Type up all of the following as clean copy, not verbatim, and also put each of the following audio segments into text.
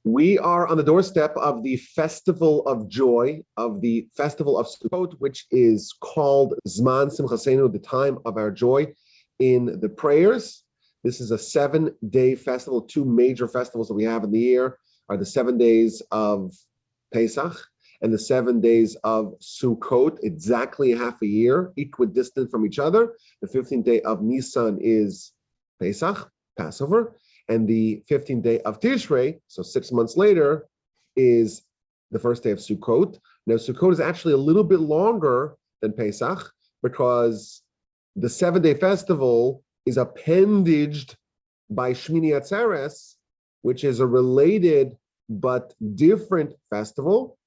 We are on the doorstep of the festival of joy, of the festival of Sukkot, which is called Zman Simchasenu, the time of our joy in the prayers. This is a 7-day festival. Two major festivals that we have in the year are the 7 days of Pesach and the 7 days of Sukkot, exactly half a year, equidistant from each other. The 15th day of Nisan is Pesach, Passover, and the 15th day of Tishrei, so 6 months later, is the first day of Sukkot. Now, Sukkot is actually a little bit longer than Pesach because the 7-day festival is appendaged by Shmini Atzeres, which is a related but different festival.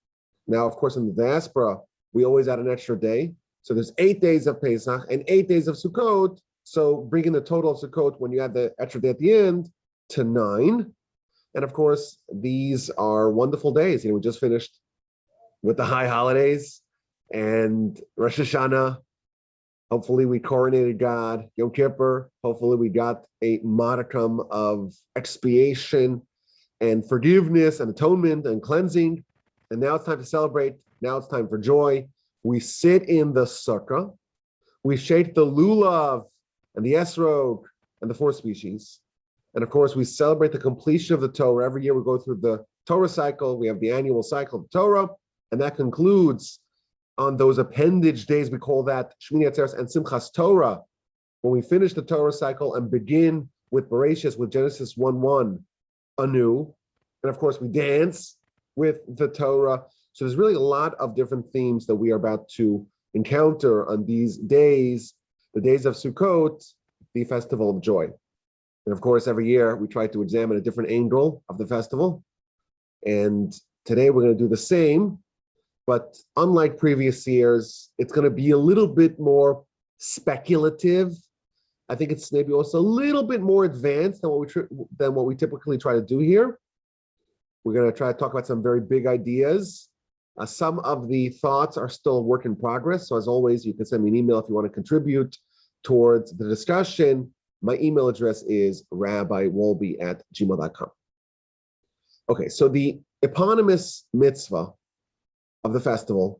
Now, of course, in the diaspora, we always add an extra day. So there's 8 days of Pesach and 8 days of Sukkot. So bringing the total of Sukkot when you add the extra day at the end to 9. And of course, these are wonderful days. We just finished with the high holidays and Rosh Hashanah. Hopefully we coronated God. Yom Kippur. Hopefully we got a modicum of expiation and forgiveness and atonement and cleansing. And now it's time to celebrate. Now it's time for joy. We sit in the Sukkah. We shake the lulav and the esrog and the 4 species. And of course, we celebrate the completion of the Torah. Every year we go through the Torah cycle. We have the annual cycle of the Torah. And that concludes on those appendage days. We call that Shmini Atzeres and Simchas Torah. When we finish the Torah cycle and begin with Bereshis, with Genesis 1:1 anew. And of course, we dance with the Torah. So there's really a lot of different themes that we are about to encounter on these days, the days of Sukkot, the festival of joy. And of course, every year we try to examine a different angle of the festival. And today we're going to do the same, but unlike previous years, it's going to be a little bit more speculative. I think it's maybe also a little bit more advanced than what we typically try to do here. We're going to try to talk about some very big ideas. Some of the thoughts are still a work in progress. So as always, you can send me an email if you want to contribute towards the discussion. My email address is rabbiwolbe@gmail.com. Okay, so the eponymous mitzvah of the festival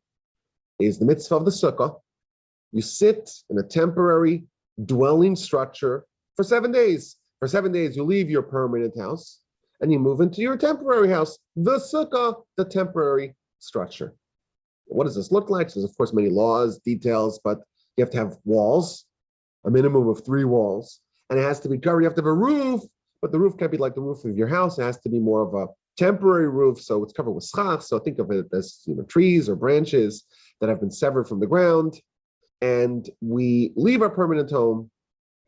is the mitzvah of the Sukkah. You sit in a temporary dwelling structure for 7 days. For 7 days, you leave your permanent house and you move into your temporary house, the Sukkah, the temporary structure. What does this look like? There's, of course, many laws, details, but you have to have walls, a minimum of 3 walls. And it has to be covered. You have to have a roof, but the roof can't be like the roof of your house. It has to be more of a temporary roof, so it's covered with schach. So think of it as trees or branches that have been severed from the ground. And we leave our permanent home,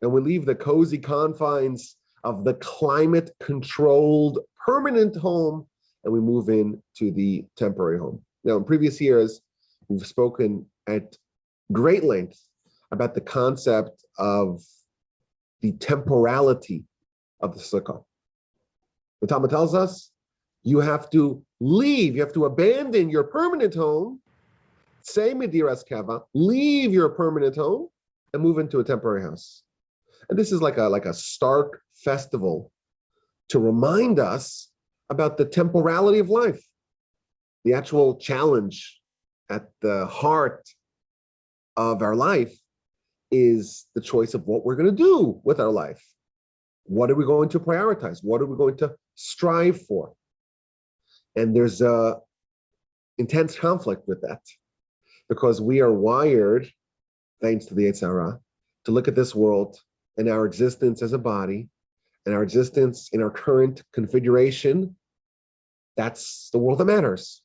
and we leave the cozy confines of the climate-controlled permanent home, and we move into the temporary home. Now, in previous years, we've spoken at great length about the concept of the temporality of the Sukkah. The Talmud tells us you have to leave, you have to abandon your permanent home, say Mediras Kava, leave your permanent home and move into a temporary house. And this is like a stark festival to remind us about the temporality of life. The actual challenge at the heart of our life is the choice of what we're going to do with our life. What are we going to prioritize? What are we going to strive for? And there's a intense conflict with that because we are wired, thanks to the Yetzer Hara, to look at this world and our existence as a body and our existence in our current configuration. That's the world that matters.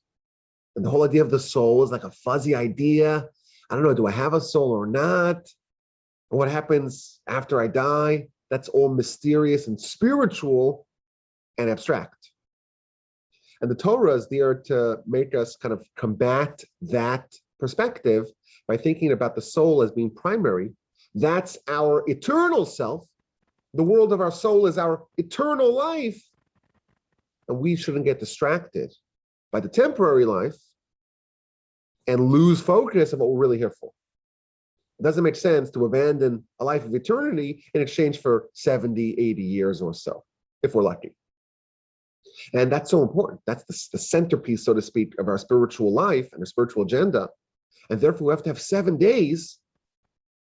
And the whole idea of the soul is like a fuzzy idea. I don't know, do I have a soul or not? And what happens after I die? That's all mysterious and spiritual and abstract. And the Torah is there to make us kind of combat that perspective by thinking about the soul as being primary. That's our eternal self. The world of our soul is our eternal life. And we shouldn't get distracted by the temporary life and lose focus of what we're really here for. It doesn't make sense to abandon a life of eternity in exchange for 70, 80 years or so, if we're lucky. And that's so important. That's the centerpiece, so to speak, of our spiritual life and our spiritual agenda. And therefore, we have to have 7 days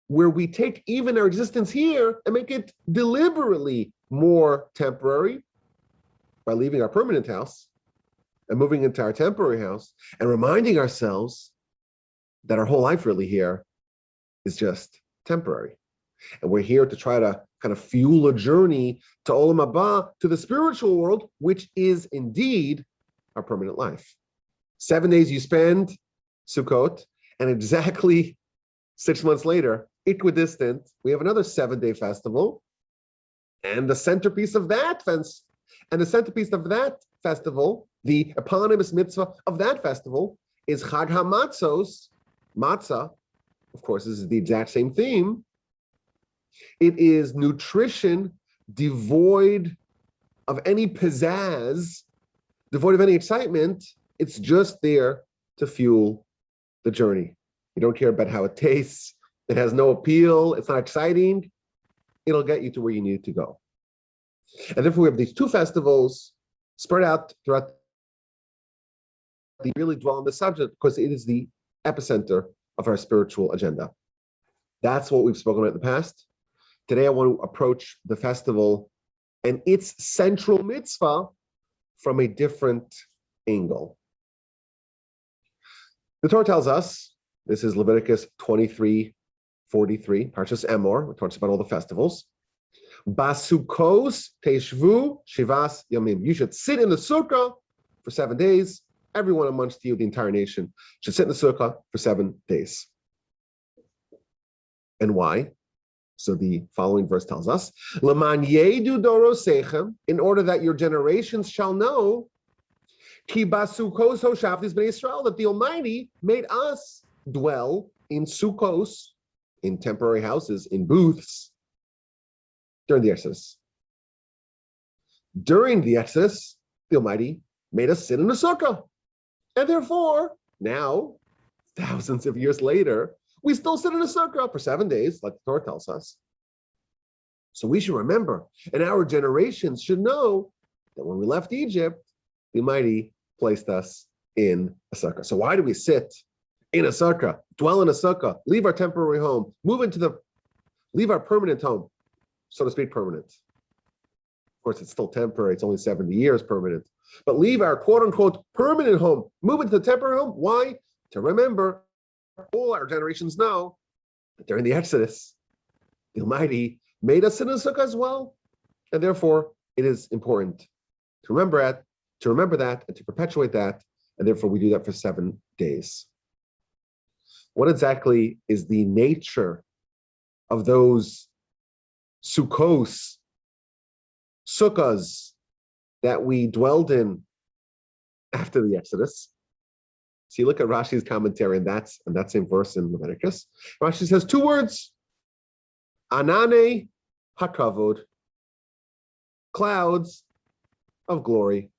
where we take even our existence here and make it deliberately more temporary by leaving our permanent house and moving into our temporary house and reminding ourselves that our whole life really here is just temporary. And we're here to try to kind of fuel a journey to Olam Haba, to the spiritual world, which is indeed our permanent life. 7 days you spend Sukkot, and exactly 6 months later, equidistant, we have another 7-day festival. And the centerpiece of that festival, the eponymous mitzvah of that festival, is Chag HaMatzos, matzah. Of course, this is the exact same theme. It is nutrition devoid of any pizzazz, devoid of any excitement. It's just there to fuel the journey. You don't care about how it tastes. It has no appeal. It's not exciting. It'll get you to where you need to go. And therefore, we have these 2 festivals spread out throughout. We really dwell on the subject because it is the epicenter of our spiritual agenda. That's what we've spoken about in the past. Today, I want to approach the festival and its central mitzvah from a different angle. The Torah tells us, this is Leviticus 23:43, Parshas Emor, which talks about all the festivals. Basukos teshvu shivas yamim. You should sit in the sukkah for 7 days. Everyone amongst you, the entire nation, should sit in the sukkah for 7 days. And why? So the following verse tells us, L'man yedu dorosechem, in order that your generations shall know, ki basukos hoshaftis b'nei Yisrael, that the Almighty made us dwell in Sukkos, in temporary houses, in booths, during the Exodus. During the Exodus, the Almighty made us sit in a sukkah. And therefore, now, thousands of years later, we still sit in a sukkah for 7 days, like the Torah tells us. So we should remember, and our generations should know that when we left Egypt, the Almighty placed us in a sukkah. So why do we sit in a sukkah, dwell in a sukkah, leave our temporary home, leave our permanent home, so to speak, permanent? Of course, it's still temporary. It's only 70 years permanent. But leave our quote-unquote permanent home, move into the temporary home. Why? To remember, all our generations know that during the Exodus, the Almighty made us in a sukkah as well. And therefore, it is important to remember that, and to perpetuate that. And therefore, we do that for 7 days. What exactly is the nature of those Sukkos, Sukkahs that we dwelled in after the Exodus? So you look at Rashi's commentary on that same verse in Leviticus. Rashi says 2 words: Anane hakavod, clouds of glory.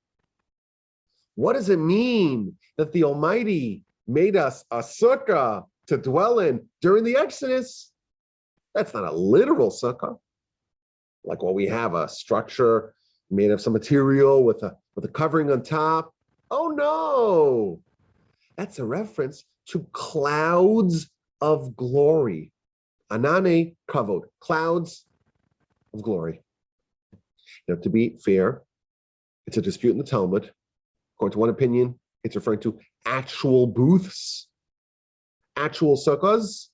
What does it mean that the Almighty made us a sukkah to dwell in during the Exodus? That's not a literal sukkah, like what we have, a structure made of some material with a covering on top. Oh no, that's a reference to clouds of glory. Anane kavod, clouds of glory. Now, to be fair, it's a dispute in the Talmud. According to one opinion, it's referring to actual booths, actual sukkahs.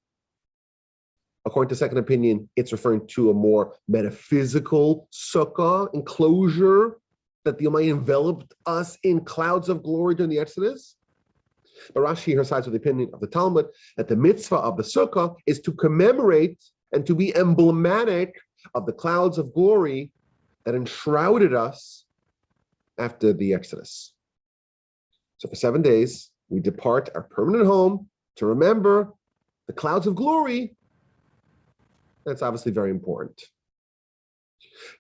According to second opinion, it's referring to a more metaphysical sukkah, enclosure, that the Almighty enveloped us in clouds of glory during the Exodus. But Rashi here sides with the opinion of the Talmud that the mitzvah of the sukkah is to commemorate and to be emblematic of the clouds of glory that enshrouded us after the Exodus. So for 7 days, we depart our permanent home to remember the clouds of glory. That's obviously very important.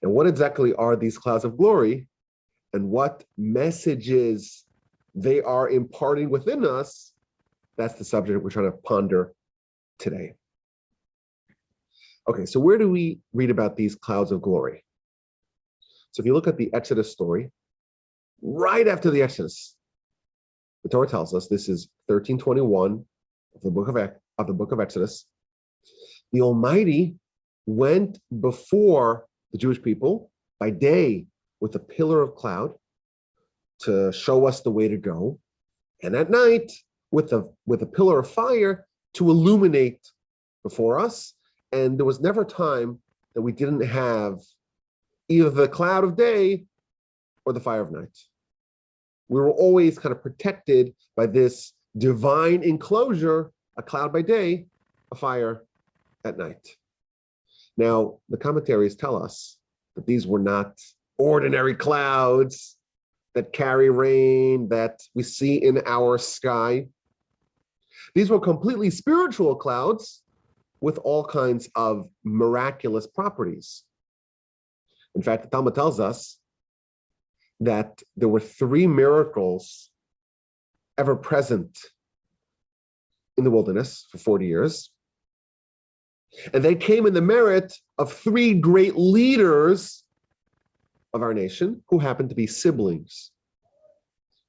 And what exactly are these clouds of glory, and what messages they are imparting within us? That's the subject we're trying to ponder today. Okay, so where do we read about these clouds of glory? So if you look at the Exodus story, right after the Exodus. The Torah tells us, this is 1321 of the book of Exodus. The Almighty went before the Jewish people by day with a pillar of cloud to show us the way to go, and at night with a pillar of fire to illuminate before us. And there was never a time that we didn't have either the cloud of day or the fire of night. We were always kind of protected by this divine enclosure, a cloud by day, a fire at night. Now, the commentaries tell us that these were not ordinary clouds that carry rain that we see in our sky. These were completely spiritual clouds with all kinds of miraculous properties. In fact, the Talmud tells us that there were 3 miracles ever present in the wilderness for 40 years. And they came in the merit of 3 great leaders of our nation who happened to be siblings.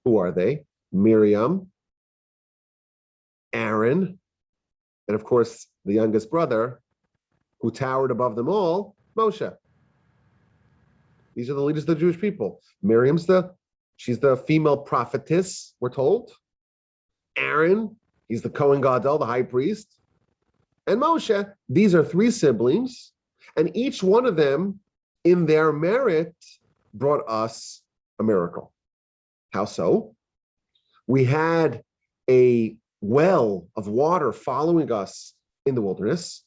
Who are they? Miriam, Aaron, and of course, the youngest brother, who towered above them all, Moshe. These are the leaders of the Jewish people. Miriam's she's the female prophetess, we're told. Aaron, he's the Kohen Gadol, the high priest. And Moshe, these are 3 siblings, and each one of them, in their merit, brought us a miracle. How so? We had a well of water following us in the wilderness,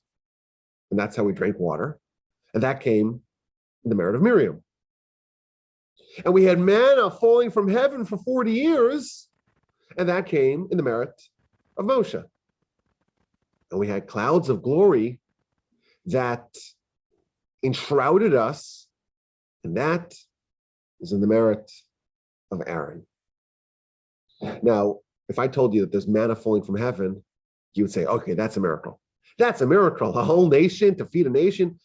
and that's how we drank water. And that came in the merit of Miriam. And we had manna falling from heaven for 40 years, and that came in the merit of Moshe. And we had clouds of glory that enshrouded us, and that is in the merit of Aaron. Now, if I told you that there's manna falling from heaven, you would say, okay, that's a miracle. That's a miracle. A whole nation, to feed a nation,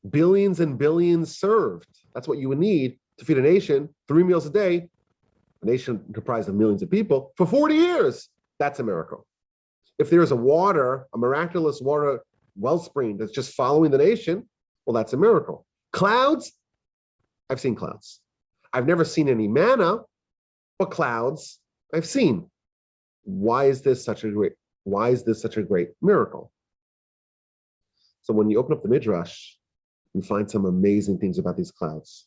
billions and billions served. That's what you would need to feed a nation, 3 meals a day, a nation comprised of millions of people, for 40 years. That's a miracle. If there's a miraculous water wellspring that's just following the nation, well, that's a miracle. Clouds, I've seen clouds. I've never seen any manna, but clouds I've seen. Why is this such a great miracle? So when you open up the Midrash, you find some amazing things about these clouds.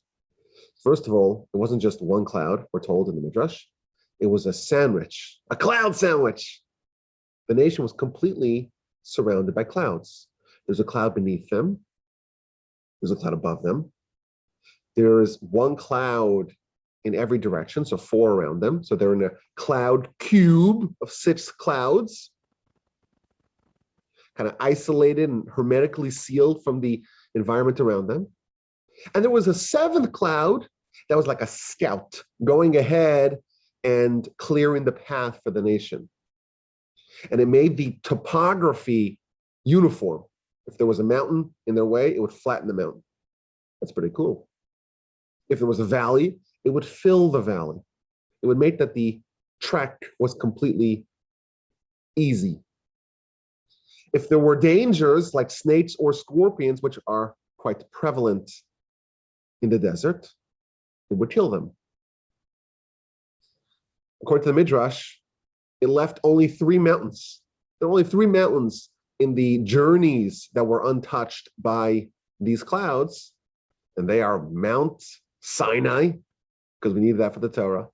First of all, it wasn't just one cloud, we're told in the Midrash. It was a sandwich, a cloud sandwich. The nation was completely surrounded by clouds. There's a cloud beneath them. There's a cloud above them. There's one cloud in every direction, so 4 around them. So they're in a cloud cube of 6 clouds, kind of isolated and hermetically sealed from the environment around them. And there was a 7th cloud that was like a scout going ahead and clearing the path for the nation. And it made the topography uniform. If there was a mountain in their way, it would flatten the mountain. That's pretty cool. If there was a valley, it would fill the valley. It would make that the trek was completely easy. If there were dangers like snakes or scorpions, which are quite prevalent in the desert, it would kill them. According to the Midrash, it left only 3 mountains. There were only 3 mountains in the journeys that were untouched by these clouds, and they are Mount Sinai, because we needed that for the Torah,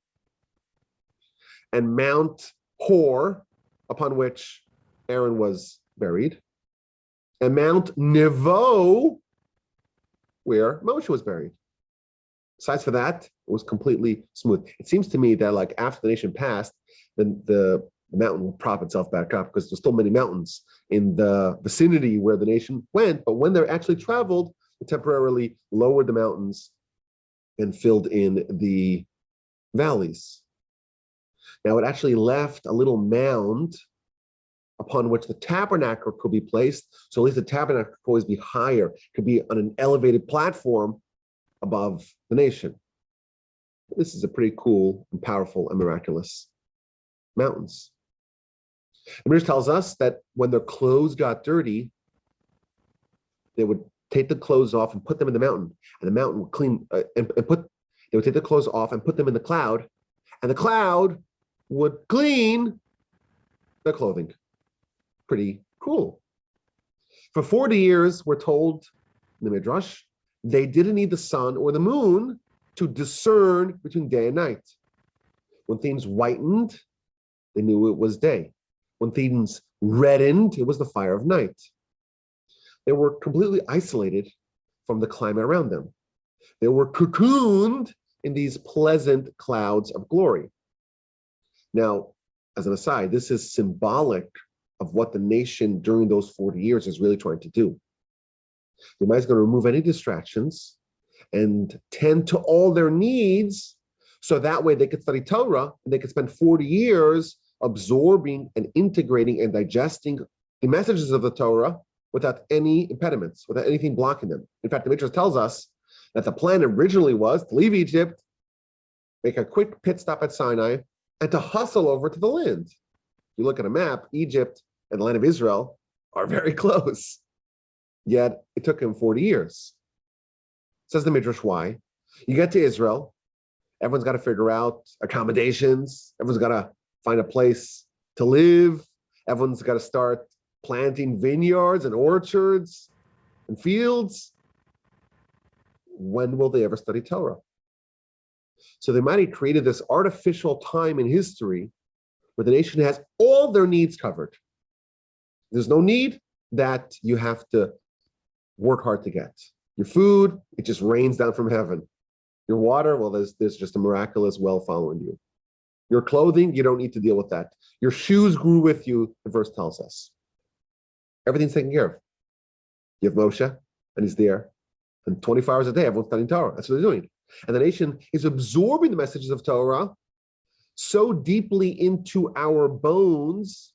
and Mount Hor, upon which Aaron was buried, and Mount Nevo, where Moshe was buried. Besides for that, it was completely smooth. It seems to me that like after the nation passed, then the mountain will prop itself back up because there's still many mountains in the vicinity where the nation went. But when they actually traveled, it temporarily lowered the mountains and filled in the valleys. Now it actually left a little mound upon which the tabernacle could be placed. So at least the tabernacle could always be higher, could be on an elevated platform above the nation. This is a pretty cool and powerful and miraculous mountains. The Midrash tells us that when their clothes got dirty, they would take the clothes off and put them in the mountain, and the mountain would clean they would take the clothes off and put them in the cloud, and the cloud would clean their clothing. Pretty cool. For 40 years, we're told in the Midrash, they didn't need the sun or the moon to discern between day and night. When things whitened, they knew it was day. When things reddened, it was the fire of night. They were completely isolated from the climate around them. They were cocooned in these pleasant clouds of glory. Now, as an aside, this is symbolic of what the nation during those 40 years is really trying to do. The Almighty is going to remove any distractions and tend to all their needs, so that way they could study Torah and they could spend 40 years absorbing and integrating and digesting the messages of the Torah without any impediments, without anything blocking them. In fact, the Midrash tells us that the plan originally was to leave Egypt, make a quick pit stop at Sinai, and to hustle over to the land. If you look at a map, Egypt and the land of Israel are very close. Yet it took him 40 years. Says the Midrash, why? You get to Israel, everyone's got to figure out accommodations, everyone's got to find a place to live, everyone's got to start planting vineyards and orchards and fields. When will they ever study Torah? So the Almighty created this artificial time in history where the nation has all their needs covered. There's no need that you have to work hard to get. Your food, it just rains down from heaven. Your water, well, there's just a miraculous well following you. Your clothing, you don't need to deal with that. Your shoes grew with you, the verse tells us. Everything's taken care of. You have Moshe, and he's there. And 24 hours a day, everyone's studying Torah. That's what they're doing. And the nation is absorbing the messages of Torah so deeply into our bones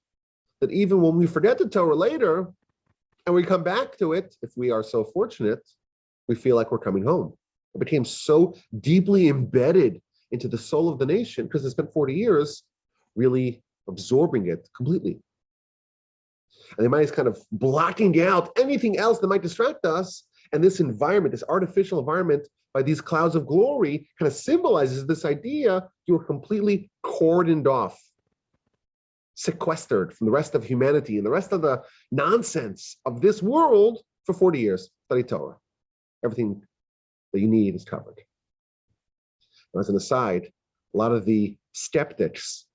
that even when we forget the Torah later, and we come back to it, if we are so fortunate, we feel like we're coming home. It became so deeply embedded into the soul of the nation because they spent 40 years really absorbing it completely. And the Almighty is kind of blocking out anything else that might distract us. And this environment, this artificial environment, by these clouds of glory, kind of symbolizes this idea you're completely cordoned off, sequestered from the rest of humanity and the rest of the nonsense of this world for 40 years. Study Torah. Everything that you need is covered. As an aside, a lot of the skeptics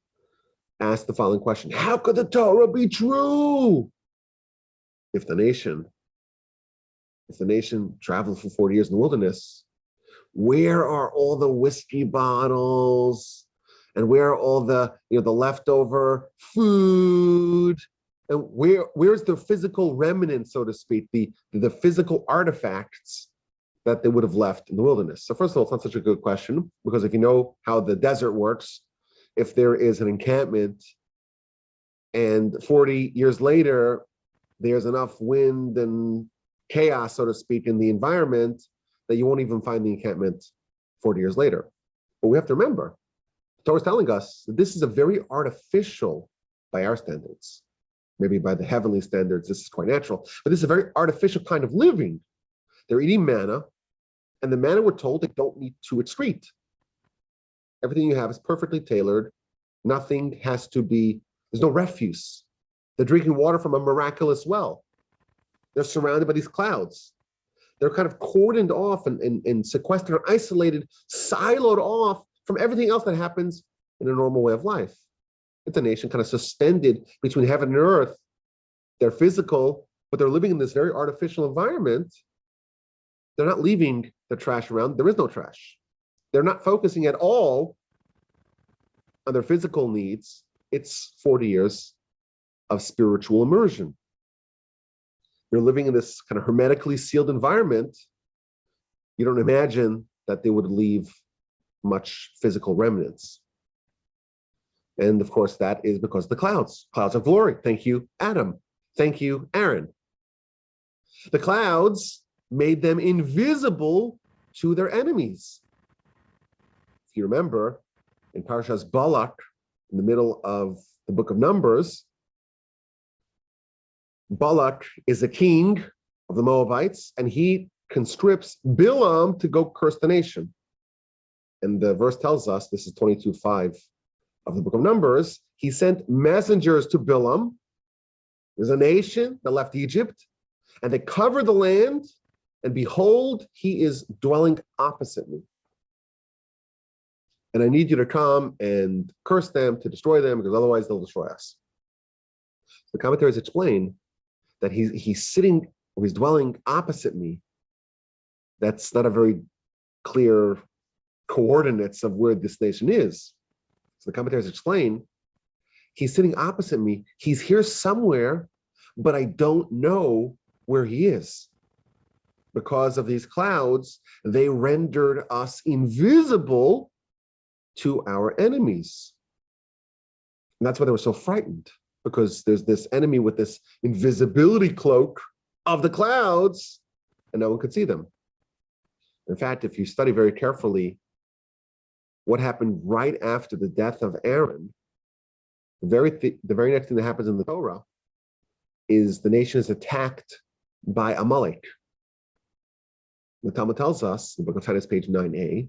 ask the following question: how could the Torah be true? If the nation traveled for 40 years in the wilderness, where are all the whiskey bottles? And where are all the leftover food? And where's the physical remnant, so to speak, the physical artifacts that they would have left in the wilderness? So first of all, it's not such a good question, because if you know how the desert works, if there is an encampment and 40 years later, there's enough wind and chaos, so to speak, in the environment that you won't even find the encampment 40 years later. But we have to remember, the Torah is telling us that this is a very artificial, by our standards, maybe by the heavenly standards, this is quite natural, but this is a very artificial kind of living. They're eating manna, and the manna, we're told, they don't need to excrete. Everything you have is perfectly tailored. Nothing has to be, there's no refuse. They're drinking water from a miraculous well. They're surrounded by these clouds. They're kind of cordoned off and sequestered, isolated, siloed off from everything else that happens in a normal way of life. It's a nation kind of suspended between heaven and earth. They're physical, but they're living in this very artificial environment. They're not leaving the trash around. There is no trash. They're not focusing at all on their physical needs. It's 40 years of spiritual immersion. They're living in this kind of hermetically sealed environment. You don't imagine that they would leave much physical remnants. And of course, that is because of the clouds of glory. Thank you, Adam. Thank you, Aaron. The clouds made them invisible to their enemies. if you remember, in Parashas Balak, in the middle of the book of Numbers, Balak is a king of the Moabites, and he conscripts Bilam to go curse the nation. And the verse tells us, this is 22:5 of the book of Numbers, he sent messengers to Bilam. There's a nation that left Egypt, and they covered the land, and behold, he is dwelling opposite me. And I need you to come and curse them, to destroy them, because otherwise they'll destroy us. The commentaries explain that he's sitting, or he's dwelling opposite me. That's not a very clear coordinates of where this nation is. So the commentators explain, he's sitting opposite me. He's here somewhere, but I don't know where he is. Because of these clouds, they rendered us invisible to our enemies. And that's why they were so frightened, because there's this enemy with this invisibility cloak of the clouds, and no one could see them. In fact, if you study very carefully what happened right after the death of Aaron, the very next thing that happens in the Torah is the nation is attacked by Amalek. The Talmud tells us, in the book of Titus, page 9a,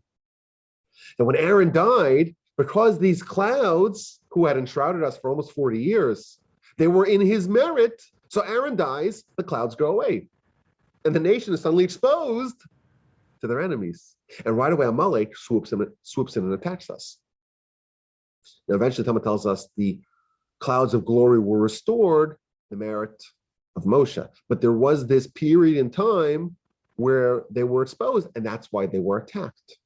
that when Aaron died, because these clouds, who had enshrouded us for almost 40 years, they were in his merit, so Aaron dies, the clouds go away. And the nation is suddenly exposed to their enemies. And right away, Amalek swoops in and attacks us. Now, eventually, the Talmud tells us the clouds of glory were restored, the merit of Moshe. But there was this period in time where they were exposed, and that's why they were attacked.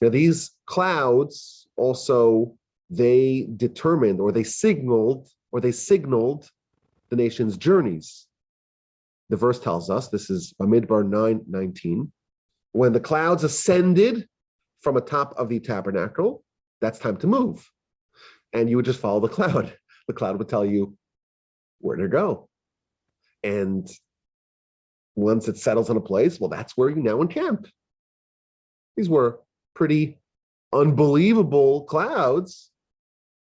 Now, these clouds also, they determined, or they signaled the nation's journeys. The verse tells us, this is Bamidbar 9:19, when the clouds ascended from atop of the tabernacle, that's time to move. And you would just follow the cloud. The cloud would tell you where to go. And once it settles on a place, well, that's where you now encamp. These were pretty unbelievable clouds,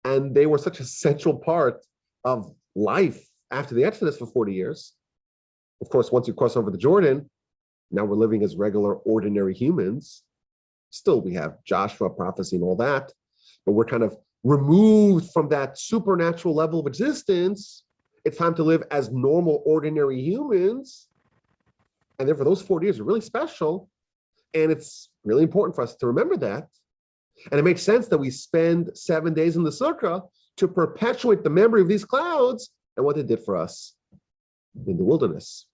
and they were such a central part of life after the Exodus for 40 years. Of course, once you cross over the Jordan, now we're living as regular, ordinary humans. Still, we have Joshua, prophecy, and all that, but we're kind of removed from that supernatural level of existence. It's time to live as normal, ordinary humans. And therefore, those 40 years are really special. And it's really important for us to remember that. And it makes sense that we spend 7 days in the Sukkah to perpetuate the memory of these clouds and what they did for us in the wilderness.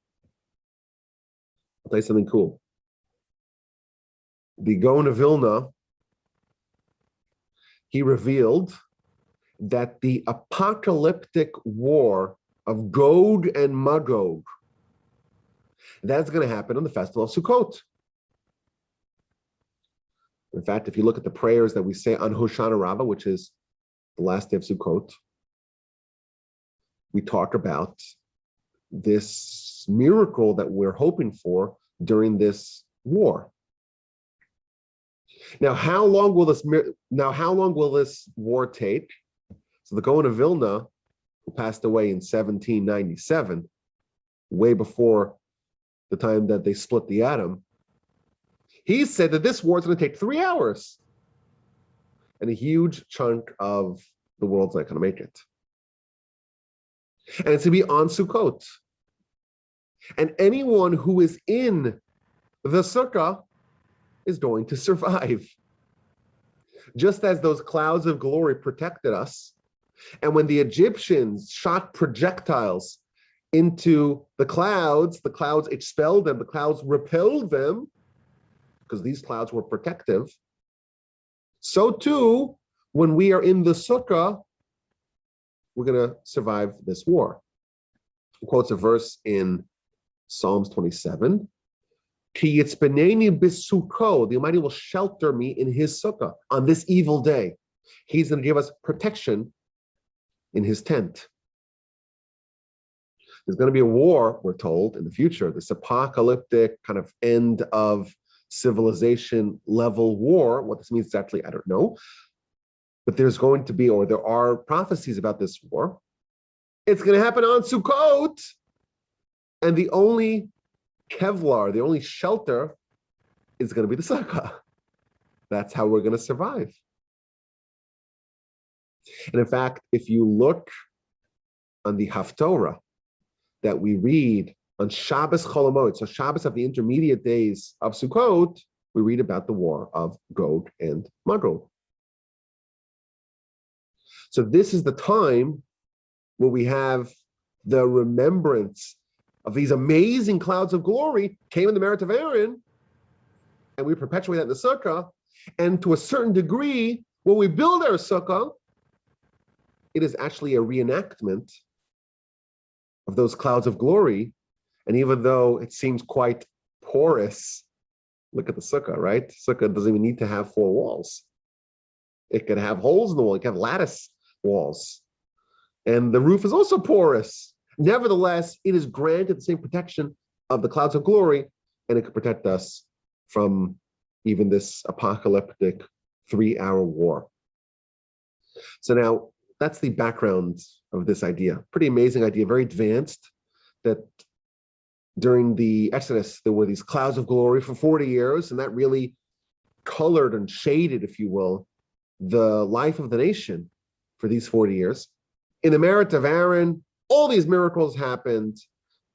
I'll tell you something cool. The Gaon of Vilna, he revealed that the apocalyptic war of Gog and Magog, that's going to happen on the festival of Sukkot. In fact, if you look at the prayers that we say on Hoshana Rabbah, which is the last day of Sukkot, we talk about this miracle that we're hoping for during this war. Now, how long will this war take? So the Gaon of Vilna, who passed away in 1797, way before the time that they split the atom, he said that this war is going to take 3 hours, and a huge chunk of the world's not going to make it. And it's going to be on Sukkot. And anyone who is in the Sukkah is going to survive. Just as those clouds of glory protected us, and when the Egyptians shot projectiles into the clouds expelled them, the clouds repelled them, because these clouds were protective. So too, when we are in the Sukkah, we're going to survive this war. He quotes a verse in Psalms 27. Ki yitzbeneni b'sukkah, the Almighty will shelter me in his Sukkah on this evil day. He's going to give us protection in his tent. There's going to be a war, we're told, in the future, this apocalyptic kind of end of civilization level war. What this means exactly, I don't know. But there's going to be, or there are prophecies about this war. It's going to happen on Sukkot. And the only Kevlar, the only shelter is going to be the Sukkah. That's how we're going to survive. And in fact, if you look on the Haftorah that we read on Shabbos Cholamot, so Shabbos of the intermediate days of Sukkot, we read about the war of Gog and Magog. So this is the time where we have the remembrance of these amazing clouds of glory came in the merit of Aaron, and we perpetuate that in the Sukkah. And to a certain degree, when we build our Sukkah, it is actually a reenactment of those clouds of glory. And even though it seems quite porous, look at the Sukkah, right? Sukkah doesn't even need to have four walls. It could have holes in the wall. It can have lattice walls. And the roof is also porous. Nevertheless, it is granted the same protection of the clouds of glory, and it could protect us from even this apocalyptic 3-hour war. So now, that's the background of this idea. Pretty amazing idea, very advanced, that during the Exodus, there were these clouds of glory for 40 years, and that really colored and shaded, if you will, the life of the nation for these 40 years. In the merit of Aaron, all these miracles happened,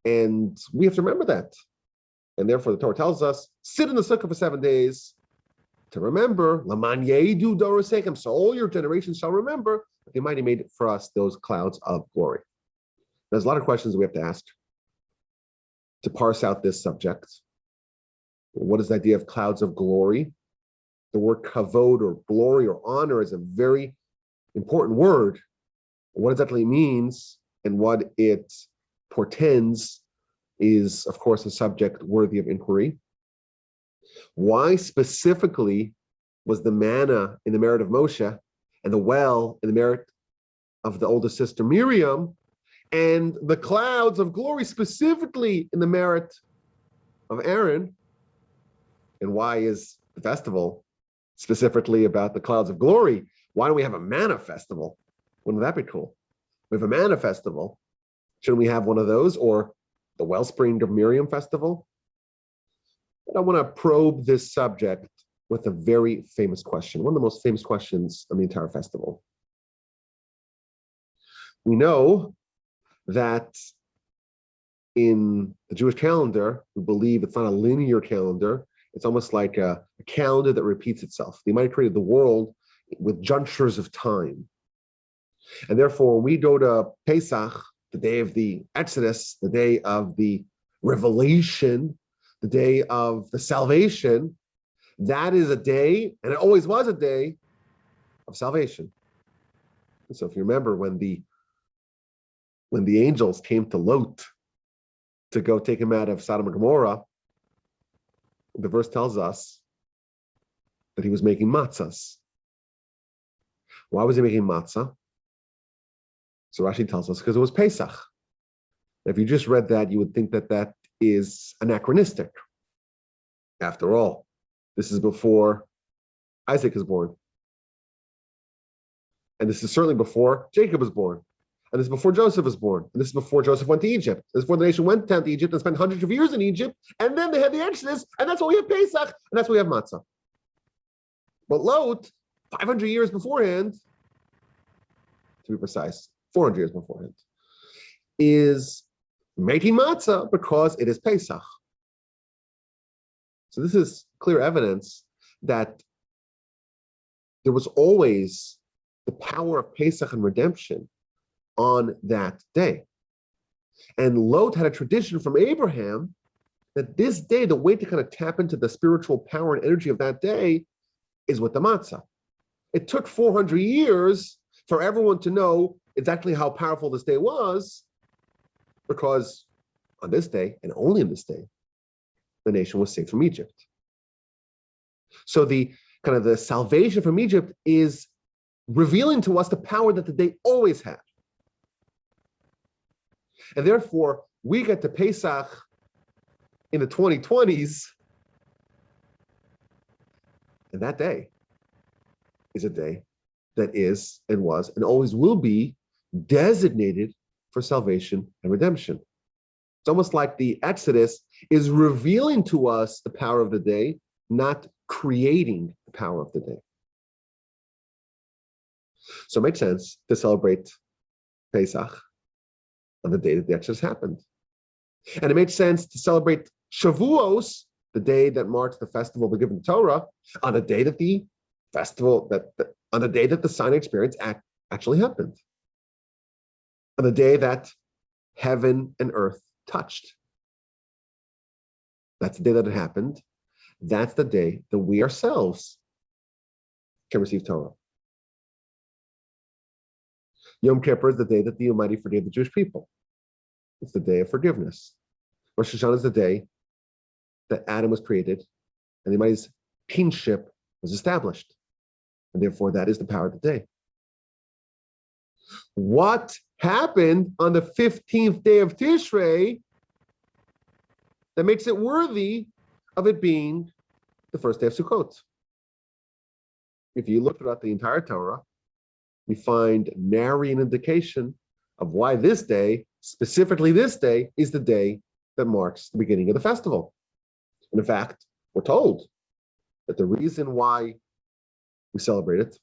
and we have to remember that. And therefore, the Torah tells us, sit in the Sukkah for 7 days to remember, Laman Yedu Dorosekim, so all your generations shall remember that the Almighty made for us those clouds of glory. There's a lot of questions we have to ask to parse out this subject. What is the idea of clouds of glory? The word kavod, or glory, or honor, is a very important word. What exactly it means and what it portends is, of course, a subject worthy of inquiry. Why specifically was the manna in the merit of Moshe and the well in the merit of the oldest sister Miriam, and the clouds of glory specifically in the merit of Aaron? And why is the festival specifically about the clouds of glory? Why don't we have a manna festival? Wouldn't that be cool? We have a manna festival. Shouldn't we have one of those, or the Wellspring of Miriam festival? But I want to probe this subject with a very famous question, one of the most famous questions on the entire festival. We know that in the Jewish calendar, we believe it's not a linear calendar. It's almost like a calendar that repeats itself. They might have created the world with junctures of time. And therefore, when we go to Pesach, the day of the Exodus, the day of the revelation, the day of the salvation, that is a day, and it always was a day, of salvation. And so if you remember when the angels came to Lot to go take him out of Sodom and Gomorrah, the verse tells us that he was making matzahs. Why was he making matzah? So Rashi tells us because it was Pesach. If you just read that, you would think that that is anachronistic. After all, this is before Isaac is born. And this is certainly before Jacob was born. And this is before Joseph was born. And this is before Joseph went to Egypt. This is before the nation went down to Egypt and spent hundreds of years in Egypt. And then they had the Exodus. And that's why we have Pesach. And that's why we have matzah. But Lot, 500 years beforehand, to be precise, 400 years beforehand, is making matzah because it is Pesach. So this is clear evidence that there was always the power of Pesach and redemption on that day. And Lot had a tradition from Abraham that this day, the way to kind of tap into the spiritual power and energy of that day is with the matzah. It took 400 years for everyone to know exactly how powerful this day was, because on this day, and only on this day, the nation was saved from Egypt. So the kind of the salvation from Egypt is revealing to us the power that the day always had. And therefore, we get to Pesach in the 2020s And that day is a day that is and was and always will be designated for salvation and redemption. It's almost like the Exodus is revealing to us the power of the day, not creating the power of the day. So it makes sense to celebrate Pesach on the day that the Exodus happened. And it makes sense to celebrate Shavuos, the day that marks the festival of the given Torah, on the day that the on the day that the Sinai experience actually happened. On the day that heaven and earth touched. That's the day that it happened. That's the day that we ourselves can receive Torah. Yom Kippur is the day that the Almighty forgave the Jewish people. It's the day of forgiveness. Rosh Hashanah is the day that Adam was created and the Almighty's kingship was established. And therefore, that is the power of the day. What happened on the 15th day of Tishrei that makes it worthy of it being the first day of Sukkot? If you look throughout the entire Torah, we find nary an indication of why this day, specifically this day, is the day that marks the beginning of the festival. And in fact, we're told that the reason why we celebrate it,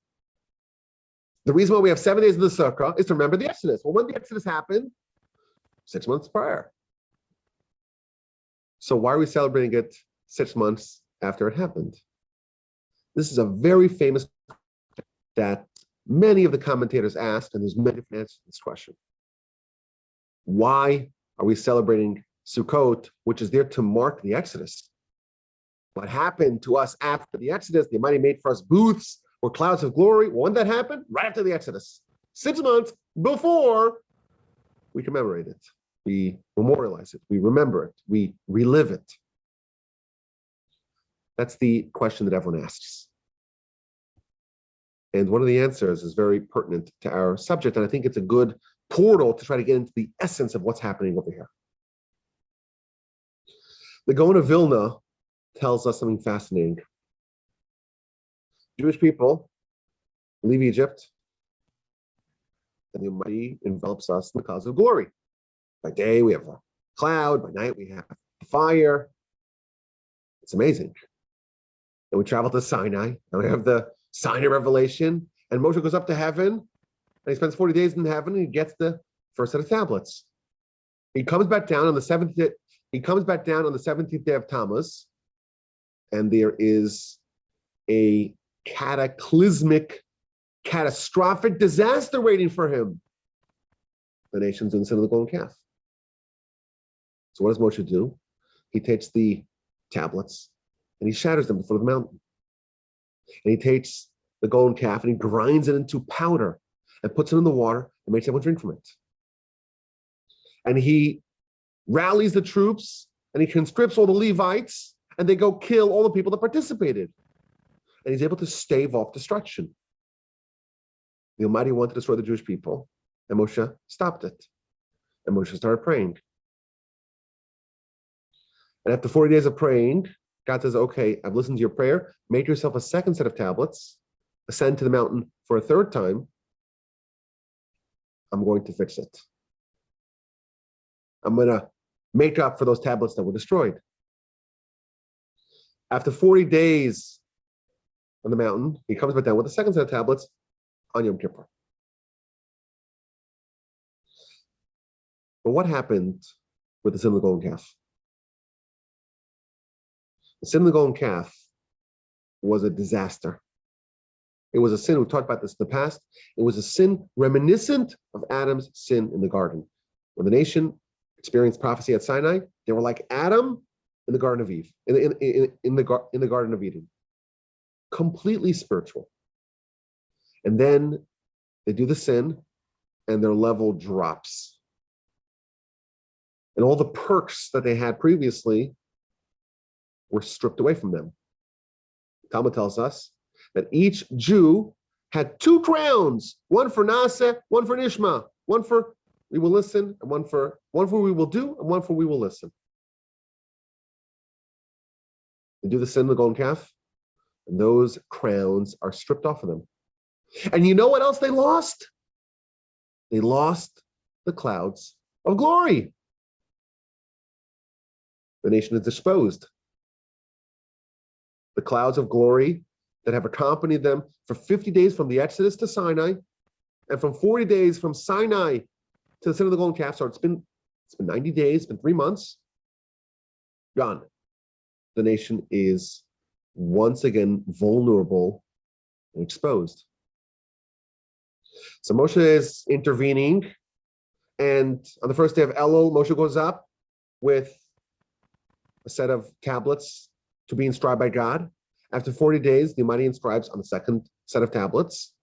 the reason why we have 7 days of the Sukkah is to remember the Exodus. Well, when the Exodus happened? 6 months prior. So why are we celebrating it 6 months after it happened? This is a very famous that many of the commentators asked, and there's many different answers to this question. Why are we celebrating Sukkot, which is there to mark the Exodus? What happened to us after the Exodus? The Almighty made for us booths or clouds of glory. When that happened? Right after the Exodus. 6 months before we commemorate it. We memorialize it. We remember it. We relive it. That's the question that everyone asks. And one of the answers is very pertinent to our subject, and I think it's a good portal to try to get into the essence of what's happening over here. The Gaon of Vilna tells us something fascinating. Jewish people leave Egypt, and the Almighty envelops us in the clouds of glory. By day, we have a cloud. By night, we have fire. It's amazing. And we travel to Sinai, and we have the Sinai revelation, and Moshe goes up to heaven, and he spends 40 days in heaven, and he gets the first set of tablets. He comes back down on the 17th day, day of Tammuz, and there is a catastrophic disaster waiting for him. The nation's in the sin of the golden calf. So what does Moshe do? He takes the tablets and he shatters them before the mountain. And he takes the golden calf and he grinds it into powder and puts it in the water and makes everyone drink from it. And he rallies the troops and he conscripts all the Levites and they go kill all the people that participated. And he's able to stave off destruction. The Almighty wanted to destroy the Jewish people, and Moshe stopped it. And Moshe started praying. And after 40 days of praying, God says, okay, I've listened to your prayer. Make yourself a second set of tablets, ascend to the mountain for a third time. I'm going to fix it. I'm going to make up for those tablets that were destroyed. After 40 days on the mountain, he comes back down with a second set of tablets on Yom Kippur. But what happened with the sin of the golden calf? The sin of the golden calf was a disaster. It was a sin, we talked about this in the past, it was a sin reminiscent of Adam's sin in the garden. When the nation experienced prophecy at Sinai, they were like Adam in the Garden of Eve, in the Garden of Eden. Completely spiritual. And then they do the sin and their level drops. And all the perks that they had previously were stripped away from them. Talmud tells us that each Jew had 2 crowns, one for Nasa, one for Nishma, one for we will listen, and one for we will do, and one for we will listen. They do the sin of the golden calf. And those crowns are stripped off of them. And you know what else they lost? They lost the clouds of glory. The nation is disposed. The clouds of glory that have accompanied them for 50 days from the Exodus to Sinai, and from 40 days from Sinai to the sin of the golden calf. So it's been 90 days, it's been 3 months. Gone. The nation is once again vulnerable and exposed. So Moshe is intervening, and on the first day of Elul, Moshe goes up with a set of tablets to be inscribed by God. After 40 days, the Almighty inscribes on the second set of tablets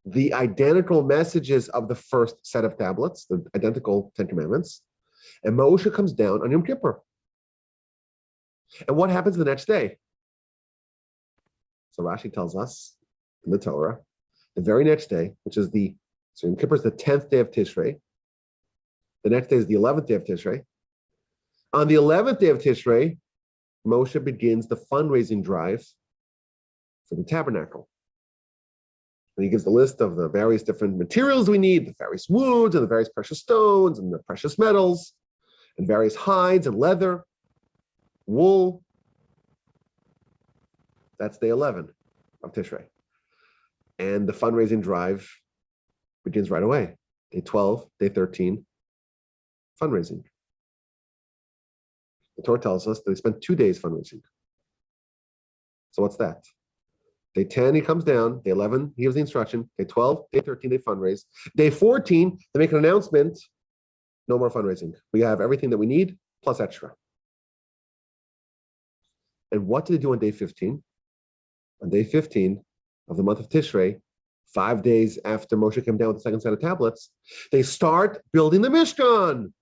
the identical messages of the first set of tablets, the identical 10 Commandments, and Moshe comes down on Yom Kippur. And what happens the next day? So Rashi tells us in the Torah, the very next day, which is so Yom Kippur is the 10th day of Tishrei. The next day is the 11th day of Tishrei. On the 11th day of Tishrei, Moshe begins the fundraising drive for the tabernacle. And he gives the list of the various different materials we need, the various woods and the various precious stones and the precious metals and various hides and leather, wool. That's day 11 of Tishrei. And the fundraising drive begins right away. Day 12, day 13, fundraising. The Torah tells us that they spent 2 days fundraising. So what's that? Day 10, he comes down. Day 11, he gives the instruction. Day 12, day 13, they fundraise. Day 14, they make an announcement. No more fundraising. We have everything that we need, plus extra. And what did they do on day 15? On day 15 of the month of Tishrei, 5 days after Moshe came down with the second set of tablets, they start building the Mishkan.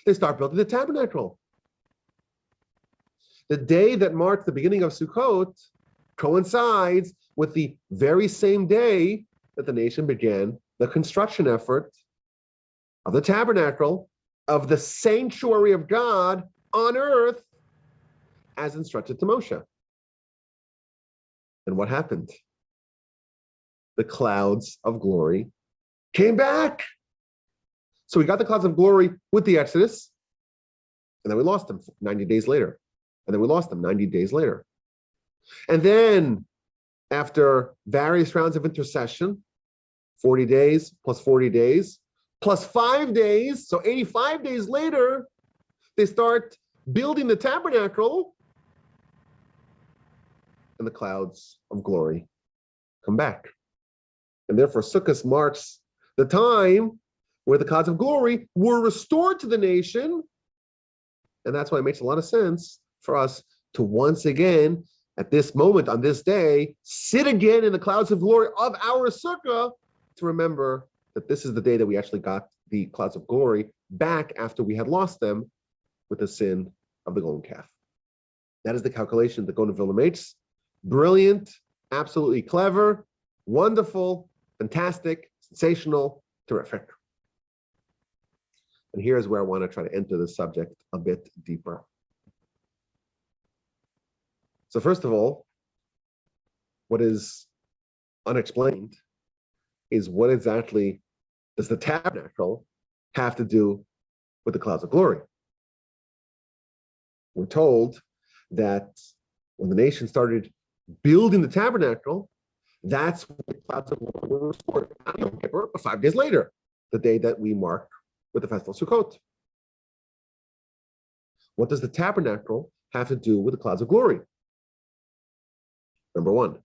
They start building the tabernacle. The day that marks the beginning of Sukkot coincides with the very same day that the nation began the construction effort of the tabernacle, of the sanctuary of God on earth, as instructed to Moshe. And what happened? The clouds of glory came back. So we got the clouds of glory with the Exodus, and then we lost them 90 days later. And then we lost them 90 days later. And then, after various rounds of intercession, 40 days plus 40 days, plus 5 days, so 85 days later, they start building the tabernacle, and the clouds of glory come back. And therefore, Sukkos marks the time where the clouds of glory were restored to the nation. And that's why it makes a lot of sense for us to once again, at this moment, on this day, sit again in the clouds of glory of our Sukkah to remember that this is the day that we actually got the clouds of glory back after we had lost them with the sin of the golden calf. That is the calculation that Gaon of Vilna makes. Brilliant, absolutely clever, wonderful, fantastic, sensational, terrific. And here's where I want to try to enter the subject a bit deeper. So first of all, what is unexplained is what exactly does the tabernacle have to do with the clouds of glory? We're told that when the nation started building the tabernacle, that's when the clouds of glory were restored. Not Yom Kippur, but 5 days later, the day that we mark with the festival of Sukkot. What does the tabernacle have to do with the clouds of glory? Number one.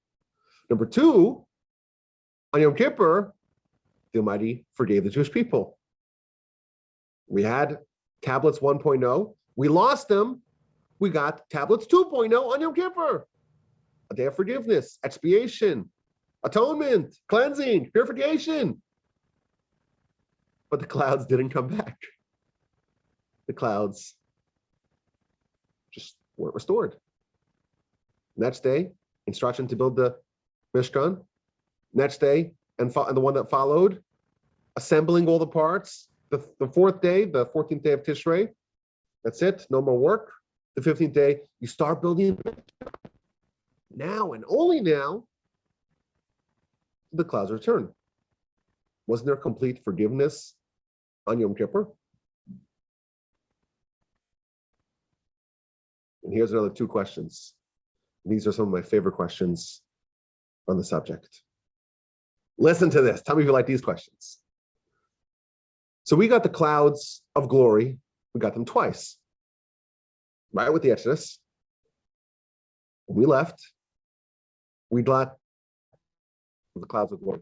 Number two, on Yom Kippur, the Almighty forgave the Jewish people. We had tablets 1.0. We lost them. We got tablets 2.0 on Yom Kippur. A day of forgiveness, expiation, atonement, cleansing, purification. But the clouds didn't come back. The clouds just weren't restored. Next day, instruction to build the Mishkan. Next day, and the one that followed, assembling all the parts. The fourth day, the 14th day of Tishrei, that's it, no more work. The 15th day, you start building. Now and only now, the clouds return. Wasn't there complete forgiveness on Yom Kippur? And here's another two questions. These are some of my favorite questions on the subject. Listen to this. Tell me if you like these questions. So we got the clouds of glory. We got them twice, right? With the Exodus. When we left, we got the clouds of glory.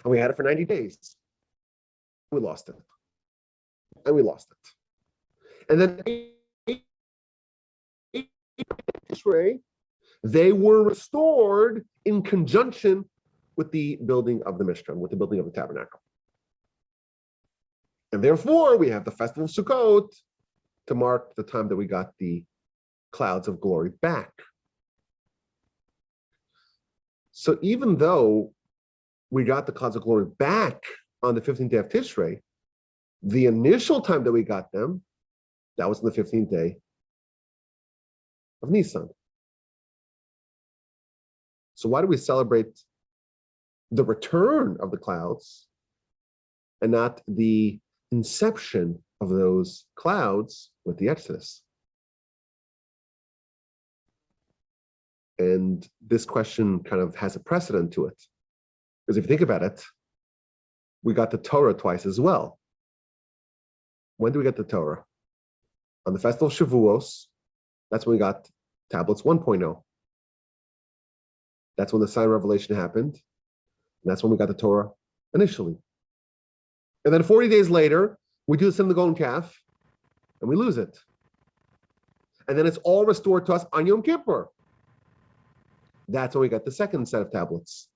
And we had it for 90 days. We lost it. And we lost it. And then Tishrei, they were restored in conjunction with the building of the Mishkan, with the building of the tabernacle. And therefore, we have the festival of Sukkot to mark the time that we got the clouds of glory back. So even though we got the clouds of glory back on the 15th day of Tishrei, the initial time that we got them, that was on the 15th day of Nisan. So why do we celebrate the return of the clouds and not the inception of those clouds with the Exodus? And this question kind of has a precedent to it. Because if you think about it, we got the Torah twice as well. When do we get the Torah? On the festival of Shavuos, that's when we got tablets 1.0. That's when the sign of revelation happened. And that's when we got the Torah initially. And then 40 days later, we do the sin of the golden calf, and we lose it. And then it's all restored to us on Yom Kippur. That's when we got the second set of tablets.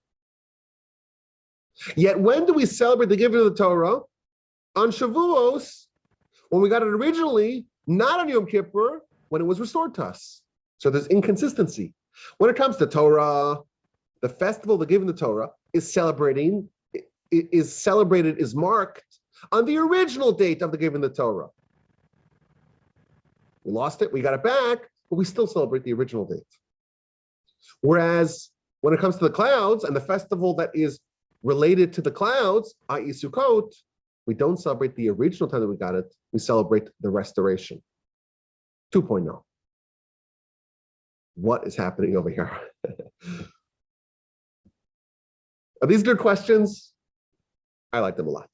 Yet when do we celebrate the giving of the Torah? On Shavuos, when we got it originally, not on Yom Kippur, when it was restored to us. So there's inconsistency. When it comes to Torah, the festival of the giving of the Torah is marked on the original date of the giving of the Torah. We lost it, we got it back, but we still celebrate the original date. Whereas when it comes to the clouds and the festival that is related to the clouds, i.e. Sukkot, we don't celebrate the original time that we got it, we celebrate the restoration. 2.0. What is happening over here? Are these good questions? I like them a lot.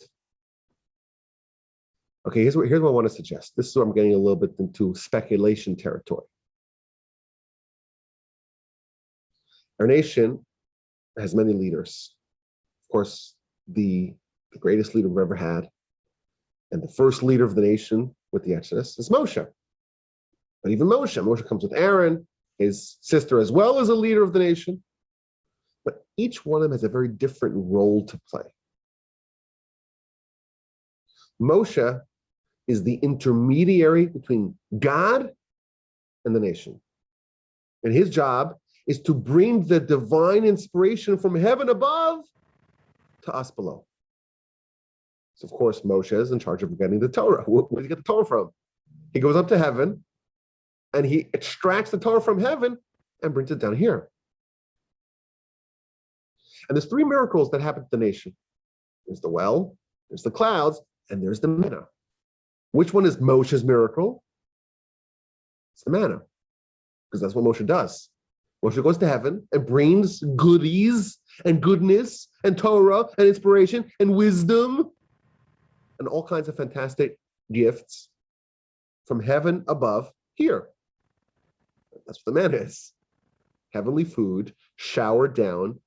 Okay, here's what I want to suggest. This is where I'm getting a little bit into speculation territory. Our nation has many leaders. Of course, the greatest leader we've ever had, and the first leader of the nation with the Exodus is Moshe. But even Moshe comes with Aaron, his sister as well as a leader of the nation. But each one of them has a very different role to play. Moshe is the intermediary between God and the nation. And his job is to bring the divine inspiration from heaven above to us below. So, of course, Moshe is in charge of getting the Torah. Where does he get the Torah from? He goes up to heaven, and he extracts the Torah from heaven and brings it down here. And there's three miracles that happen to the nation. There's the well, there's the clouds, and there's the manna. Which one is Moshe's miracle? It's the manna, because that's what Moshe does. Moshe goes to heaven and brings goodies and goodness and Torah and inspiration and wisdom and all kinds of fantastic gifts from heaven above here. That's what the manna is. Heavenly food showered down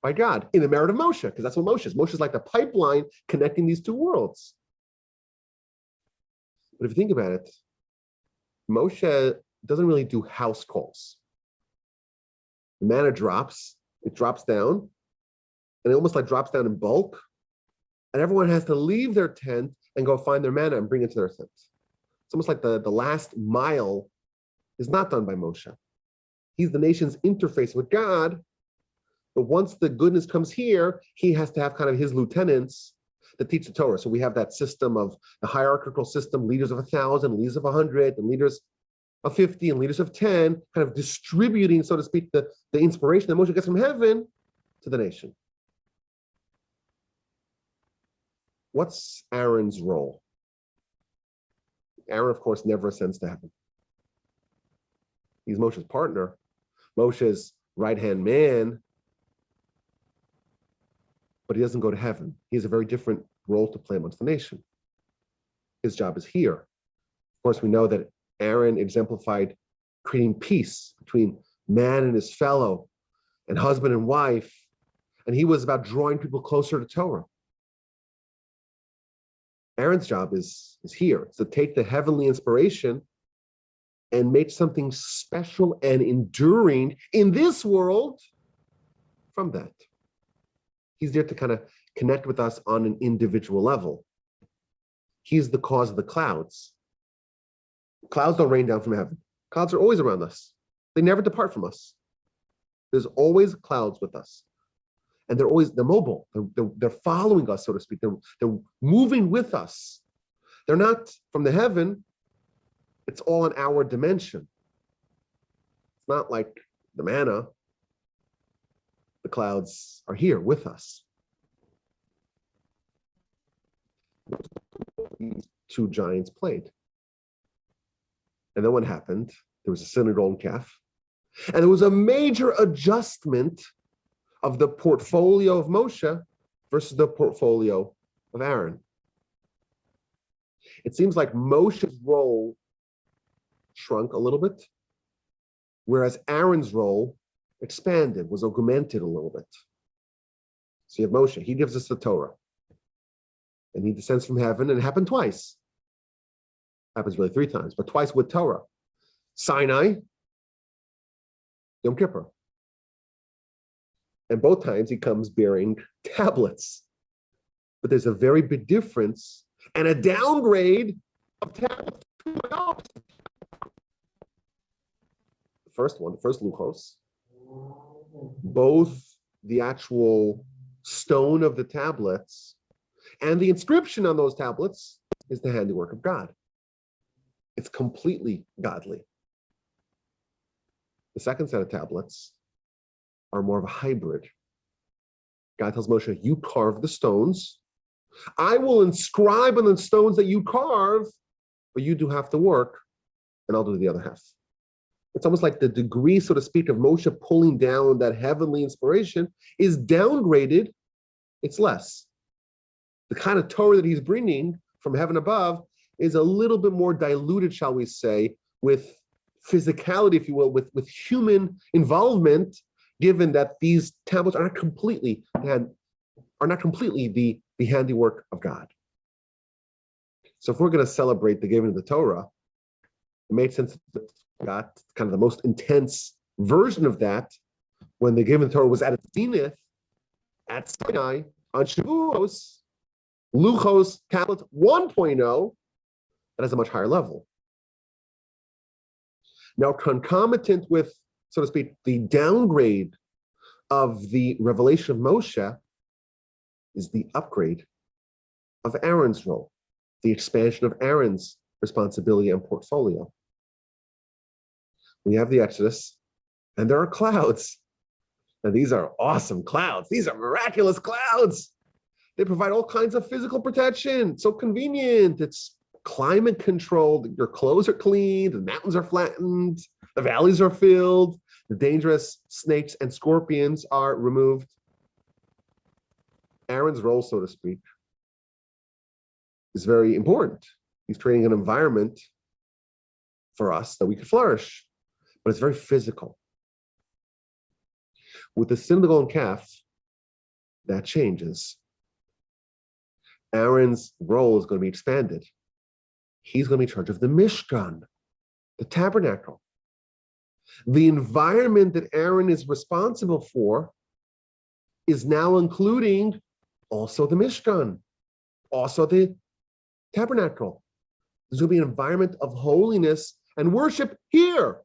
by God in the merit of Moshe, because that's what Moshe is. Moshe is like the pipeline connecting these two worlds. But if you think about it, Moshe doesn't really do house calls. The manna drops, it drops down, and it almost like drops down in bulk, and everyone has to leave their tent and go find their manna and bring it to their tent. It's almost like the last mile is not done by Moshe. He's the nation's interface with God, but once the goodness comes here, he has to have kind of his lieutenants that teach the Torah. So we have that system of the hierarchical system, leaders of 1,000, leaders of 100, and leaders. of 50 and leaders of 10, kind of distributing, so to speak, the inspiration that Moshe gets from heaven to the nation. What's Aaron's role? Aaron, of course, never ascends to heaven. He's Moshe's partner, Moshe's right-hand man, but he doesn't go to heaven. He has a very different role to play amongst the nation. His job is here. Of course, we know that Aaron exemplified creating peace between man and his fellow, and husband and wife, and he was about drawing people closer to Torah. Aaron's job is here. It's to take the heavenly inspiration and make something special and enduring in this world from that. He's there to kind of connect with us on an individual level. He's the cause of the clouds. Clouds don't rain down from heaven. Clouds are always around us. They never depart from us. There's always clouds with us. And they're mobile. They're following us, so to speak. They're moving with us. They're not from the heaven. It's all in our dimension. It's not like the manna. The clouds are here with us. These two giants played. And then what happened? There was a sin of golden calf. And there was a major adjustment of the portfolio of Moshe versus the portfolio of Aaron. It seems like Moshe's role shrunk a little bit, whereas Aaron's role expanded, was augmented a little bit. So you have Moshe, he gives us the Torah, and he descends from heaven, and it happened twice. Happens really 3 times, but twice with Torah. Sinai, Yom Kippur. And both times he comes bearing tablets. But there's a very big difference and a downgrade of tablets. The first one, the first Sukkos, both the actual stone of the tablets and the inscription on those tablets is the handiwork of God. It's completely godly. The second set of tablets are more of a hybrid. God tells Moshe, you carve the stones. I will inscribe on the stones that you carve, but you do half the work, and I'll do the other half. It's almost like the degree, so to speak, of Moshe pulling down that heavenly inspiration is downgraded. It's less. The kind of Torah that he's bringing from heaven above is a little bit more diluted, shall we say, with physicality, if you will, with human involvement, given that these tablets are not completely the handiwork of God. So if we're going to celebrate the giving of the Torah, it made sense that God, kind of the most intense version of that, when the giving of the Torah was at its zenith, at Sinai, on Shavuos, Luchos tablet 1.0, that has a much higher level. Now, concomitant with, so to speak, the downgrade of the revelation of Moshe is the upgrade of Aaron's role, the expansion of Aaron's responsibility and portfolio. We have the Exodus, and there are clouds. And these are awesome clouds. These are miraculous clouds. They provide all kinds of physical protection. So convenient. It's climate controlled. Your clothes are cleaned. The mountains are flattened. The valleys are filled. The dangerous snakes and scorpions are removed. Aaron's role, so to speak, is very important. He's creating an environment for us that we could flourish, but it's very physical. With the sin of the golden calf, that changes. Aaron's role is going to be expanded. He's going to be in charge of the Mishkan, the tabernacle. The environment that Aaron is responsible for is now including also the Mishkan, also the tabernacle. There's going to be an environment of holiness and worship here.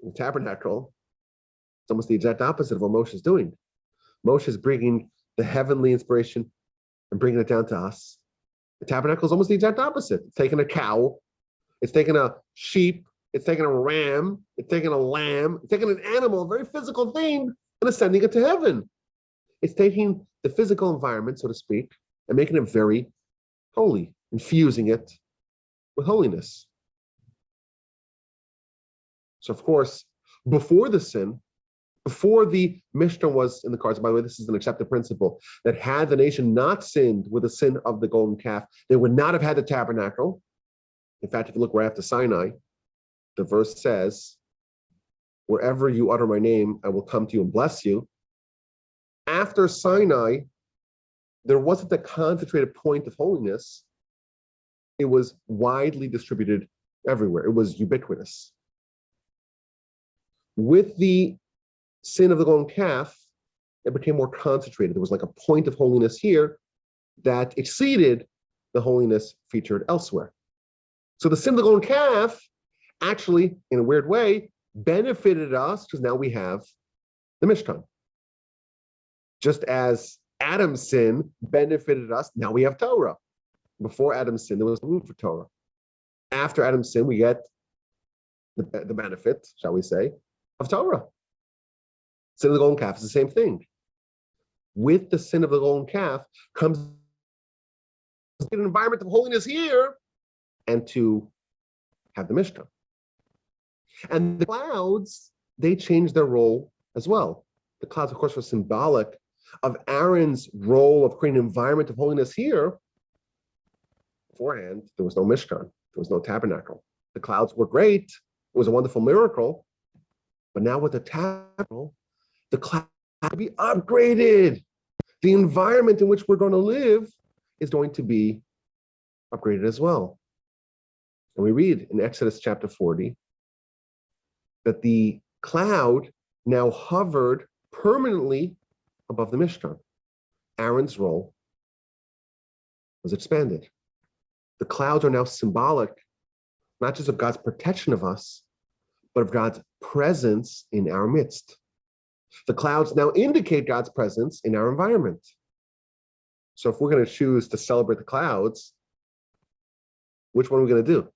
In the tabernacle, it's almost the exact opposite of what Moshe is doing. Moshe is bringing the heavenly inspiration and bringing it down to us. The tabernacle is almost the exact opposite. It's taking a cow It's taking a sheep, it's taking a ram, it's taking a lamb, it's taking an animal, a very physical thing, and ascending it to heaven. It's taking the physical environment, so to speak, and making it very holy, infusing it with holiness. So, of course, before the sin, before the Mishnah was in the cards, by the way, this is an accepted principle, that had the nation not sinned with the sin of the golden calf, they would not have had the tabernacle. In fact, if you look right after Sinai, the verse says, wherever you utter my name, I will come to you and bless you. After Sinai, there wasn't a concentrated point of holiness. It was widely distributed everywhere. It was ubiquitous. With the sin of the golden calf, it became more concentrated. There was like a point of holiness here that exceeded the holiness featured elsewhere. So the sin of the golden calf actually, in a weird way, benefited us because now we have the Mishkan. Just as Adam's sin benefited us, now we have Torah. Before Adam's sin, there was no room for Torah. After Adam's sin, we get the benefit, shall we say, of Torah. Sin of the golden calf is the same thing. With the sin of the golden calf comes an environment of holiness here and to have the Mishkan. And the clouds, they changed their role as well. The clouds, of course, were symbolic of Aaron's role of creating an environment of holiness here. Beforehand, there was no Mishkan, there was no tabernacle. The clouds were great. It was a wonderful miracle. But now with the tabernacle, the clouds have to be upgraded. The environment in which we're going to live is going to be upgraded as well. And we read in Exodus chapter 40 that the cloud now hovered permanently above the Mishkan. Aaron's role was expanded. The clouds are now symbolic, not just of God's protection of us, but of God's presence in our midst. The clouds now indicate God's presence in our environment. So if we're going to choose to celebrate the clouds, which one are we going to do?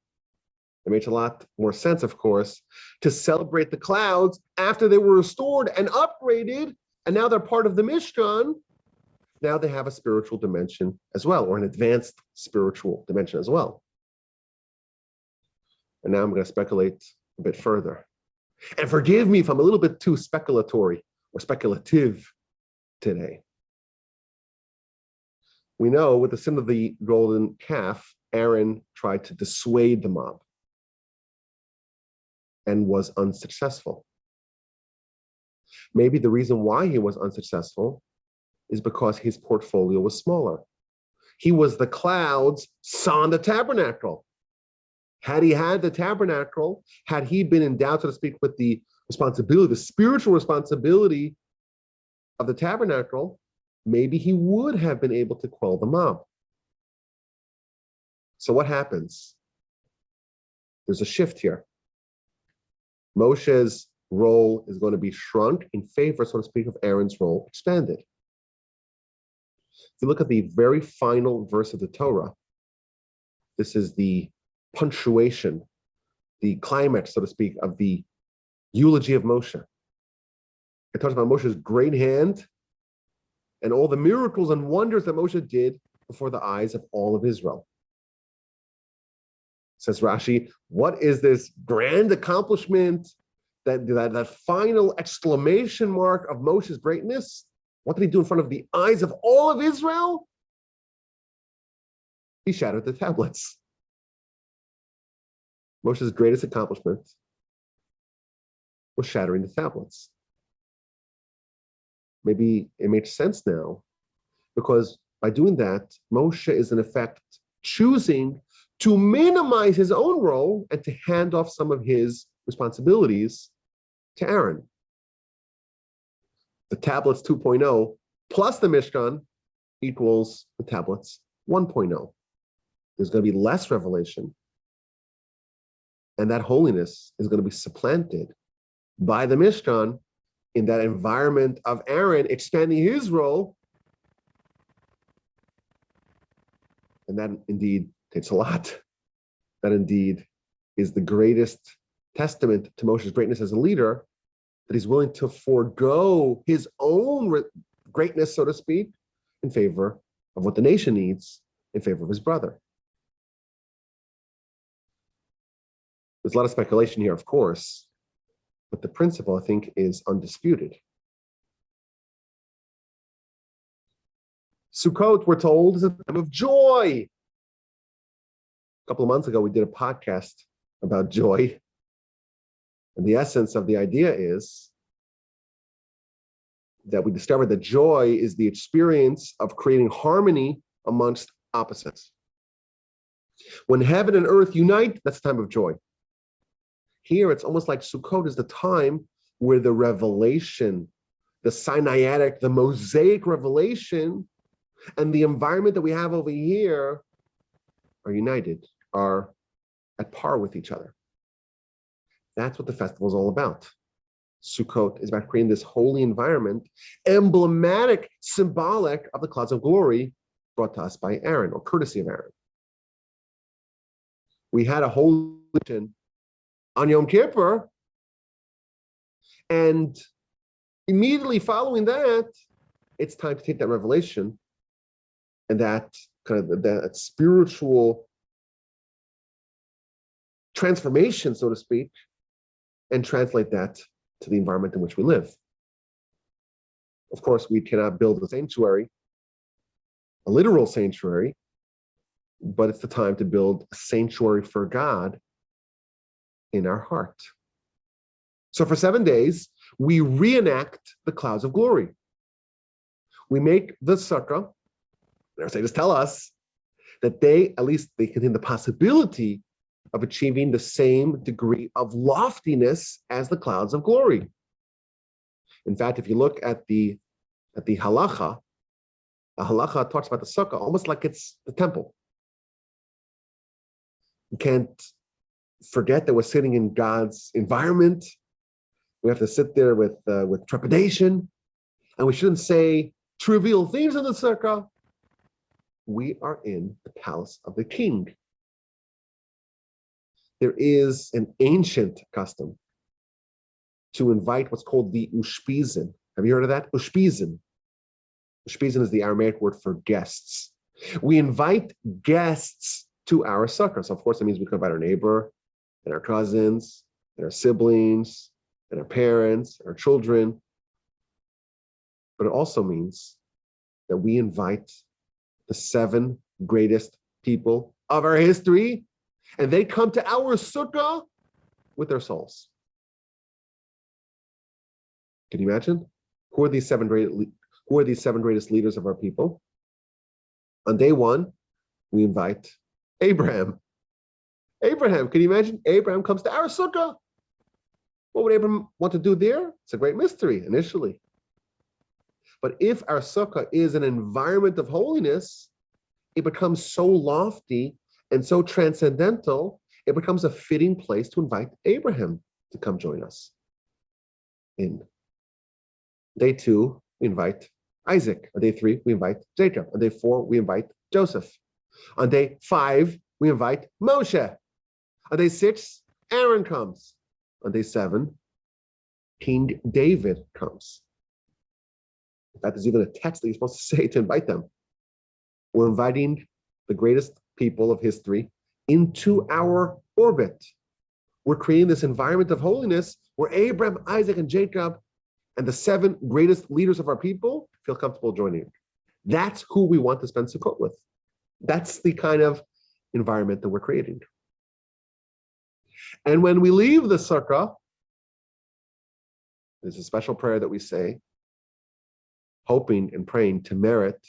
It makes a lot more sense, of course, to celebrate the clouds after they were restored and upgraded, and now they're part of the Mishkan. Now they have a spiritual dimension as well, or an advanced spiritual dimension as well. And now I'm going to speculate a bit further. And forgive me if I'm a little bit too speculatory or speculative today. We know with the sin of the golden calf, Aaron tried to dissuade the mob and was unsuccessful. Maybe the reason why he was unsuccessful is because his portfolio was smaller. He was the clouds sans the tabernacle. Had he had the tabernacle, had he been endowed, so to speak, with the responsibility, the spiritual responsibility of the tabernacle, maybe he would have been able to quell the mob. So what happens? There's a shift here. Moshe's role is going to be shrunk in favor, so to speak, of Aaron's role expanded. If you look at the very final verse of the Torah, this is the punctuation, the climax, so to speak, of the eulogy of Moshe. It talks about Moshe's great hand and all the miracles and wonders that Moshe did before the eyes of all of Israel. Says Rashi, what is this grand accomplishment, that final exclamation mark of Moshe's greatness? What did he do in front of the eyes of all of Israel? He shattered the tablets. Moshe's greatest accomplishment was shattering the tablets. Maybe it makes sense now, because by doing that, Moshe is in effect choosing to minimize his own role and to hand off some of his responsibilities to Aaron. The tablets 2.0 plus the Mishkan equals the tablets 1.0. There's going to be less revelation, and that holiness is going to be supplanted by the Mishkan in that environment of Aaron expanding his role. And that indeed takes a lot. That indeed is the greatest testament to Moshe's greatness as a leader, that he's willing to forego his own greatness, so to speak, in favor of what the nation needs, in favor of his brother. There's a lot of speculation here, of course, but the principle, I think, is undisputed. Sukkot, we're told, is a time of joy. A couple of months ago, we did a podcast about joy. And the essence of the idea is that we discovered that joy is the experience of creating harmony amongst opposites. When heaven and earth unite, that's a time of joy. Here, it's almost like Sukkot is the time where the revelation, the Sinaitic, the Mosaic revelation, and the environment that we have over here are united, are at par with each other. That's what the festival is all about. Sukkot is about creating this holy environment, emblematic, symbolic of the clouds of glory brought to us by Aaron, or courtesy of Aaron. We had a holy religion on Yom Kippur, and immediately following that, it's time to take that revelation and that kind of that spiritual transformation, so to speak, and translate that to the environment in which we live. Of course, we cannot build a sanctuary, a literal sanctuary, but it's the time to build a sanctuary for God in our heart. So for 7 days, we reenact the clouds of glory. We make the Sukkah, our sages tell us, that they contain the possibility of achieving the same degree of loftiness as the clouds of glory. In fact, if you look at the halacha, the halacha talks about the sukkah almost like it's the temple. You can't forget that we're sitting in God's environment. We have to sit there with trepidation, and we shouldn't say trivial things in the sukkah. We are in the palace of the king. There is an ancient custom to invite what's called the Ushpezin. Have you heard of that? Ushpezin. Ushpezin is the Aramaic word for guests. We invite guests to our sukkah. So of course, that means we can invite our neighbor and our cousins and our siblings and our parents, our children. But it also means that we invite the 7 greatest people of our history, and they come to our sukkah with their souls. Can you imagine? Who are these 7 greatest leaders of our people? On day 1, we invite Abraham. Abraham, can you imagine? Abraham comes to our sukkah. What would Abraham want to do there? It's a great mystery initially. But if our sukkah is an environment of holiness, it becomes so lofty and so transcendental, it becomes a fitting place to invite Abraham to come join us. In day 2, we invite Isaac. On day 3, we invite Jacob. On day 4, we invite Joseph. On day 5, we invite Moshe. On day 6, Aaron comes. On day 7, King David comes. In fact, there's even a text that you're supposed to say to invite them. We're inviting the greatest people of history into our orbit. We're creating this environment of holiness where Abraham, Isaac, and Jacob, and the 7 greatest leaders of our people feel comfortable joining. That's who we want to spend Sukkot with. That's the kind of environment that we're creating. And when we leave the sukkah, there's a special prayer that we say, hoping and praying to merit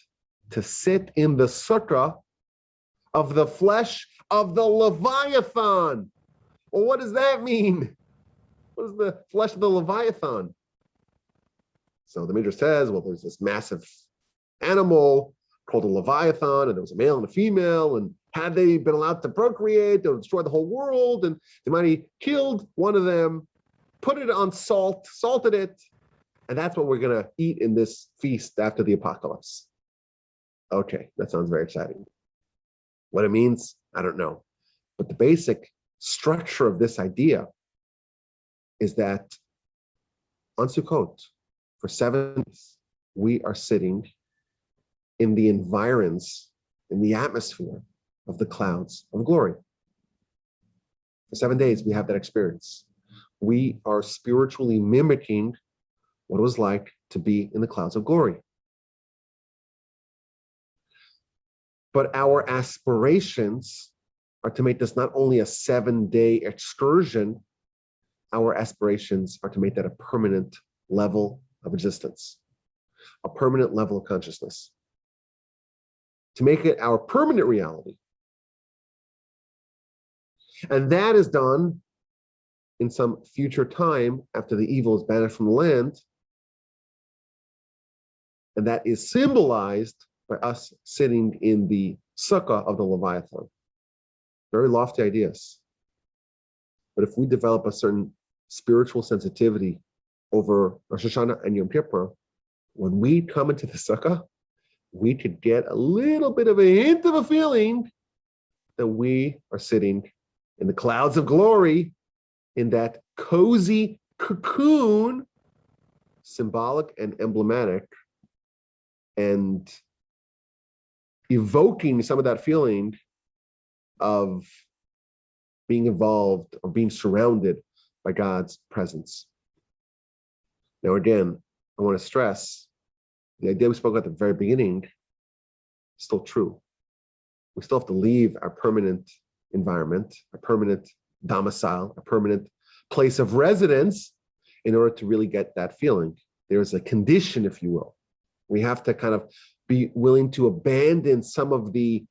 to sit in the sukkah of the flesh of the Leviathan. Well, what does that mean? What is the flesh of the Leviathan? So the Midrash says, well, there's this massive animal called a Leviathan, and there was a male and a female, and had they been allowed to procreate, they would destroy the whole world, and they might have killed one of them, put it on salt, salted it, and that's what we're going to eat in this feast after the apocalypse. Okay, that sounds very exciting. What it means, I don't know. But the basic structure of this idea is that on Sukkot, for 7 days, we are sitting in the environs, in the atmosphere of the clouds of glory. For 7 days, we have that experience. We are spiritually mimicking what it was like to be in the clouds of glory. But our aspirations are to make this not only a 7-day excursion, our aspirations are to make that a permanent level of existence, a permanent level of consciousness, to make it our permanent reality. And that is done in some future time after the evil is banished from the land. And that is symbolized by us sitting in the Sukkah of the Leviathan. Very lofty ideas. But if we develop a certain spiritual sensitivity over Rosh Hashanah and Yom Kippur, when we come into the Sukkah, we could get a little bit of a hint of a feeling that we are sitting in the clouds of glory, in that cozy cocoon, symbolic and emblematic, and evoking some of that feeling of being involved or being surrounded by God's presence. Now, again, I want to stress the idea we spoke about at the very beginning is still true. We still have to leave our permanent environment, our permanent domicile, a permanent place of residence in order to really get that feeling. There's a condition, if you will. We have to kind of be willing to abandon some of the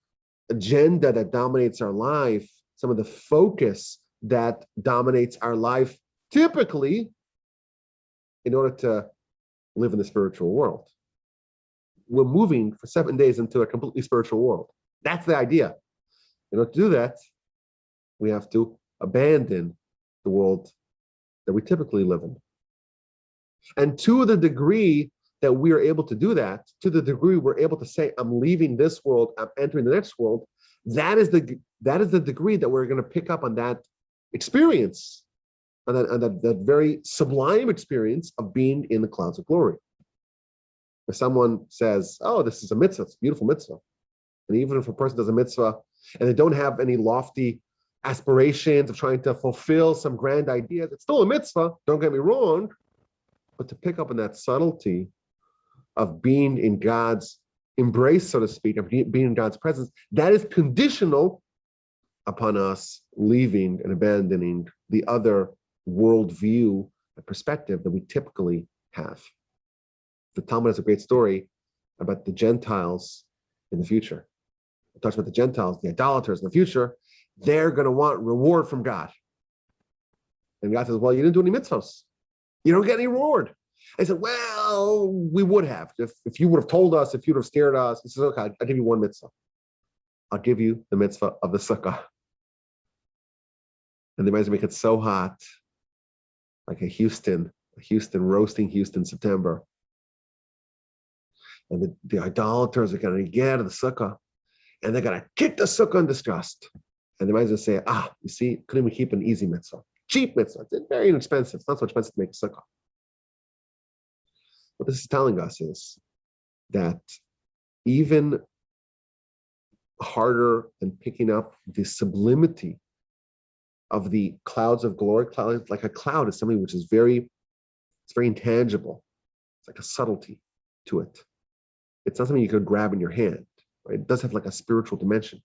agenda that dominates our life, some of the focus that dominates our life typically, in order to live in the spiritual world. We're moving for 7 days into a completely spiritual world. That's the idea. In order to do that, we have to abandon the world that we typically live in. And to the degree that we are able to do that, to the degree we're able to say, I'm leaving this world, I'm entering the next world, that is the degree that we're going to pick up on that experience, on that very sublime experience of being in the clouds of glory. If someone says, oh, this is a mitzvah, it's a beautiful mitzvah. And even if a person does a mitzvah and they don't have any lofty aspirations of trying to fulfill some grand ideas, it's still a mitzvah, don't get me wrong, but to pick up on that subtlety of being in God's embrace, so to speak, of being in God's presence, that is conditional upon us leaving and abandoning the other worldview and perspective that we typically have. The Talmud has a great story about the Gentiles in the future. It talks about the Gentiles, the idolaters in the future. They're going to want reward from God. And God says, well, you didn't do any mitzvahs. You don't get any reward. I said, well, we would have. If you would have told us, if you would have steered us, he says, okay, I'll give you one mitzvah. I'll give you the mitzvah of the Sukkah. And they might make it so hot, like a Houston roasting Houston September. And the idolaters are going to get out of the Sukkah, and they're going to kick the Sukkah in disgust. And they might as well say, you see, couldn't we keep an easy mitzvah? Cheap mitzvah. It's very inexpensive. It's not so expensive to make a Sukkah. What this is telling us is that even harder than picking up the sublimity of the clouds of glory, like a cloud is something which is very intangible. It's like a subtlety to it. It's not something you could grab in your hand, right? It does have like a spiritual dimension.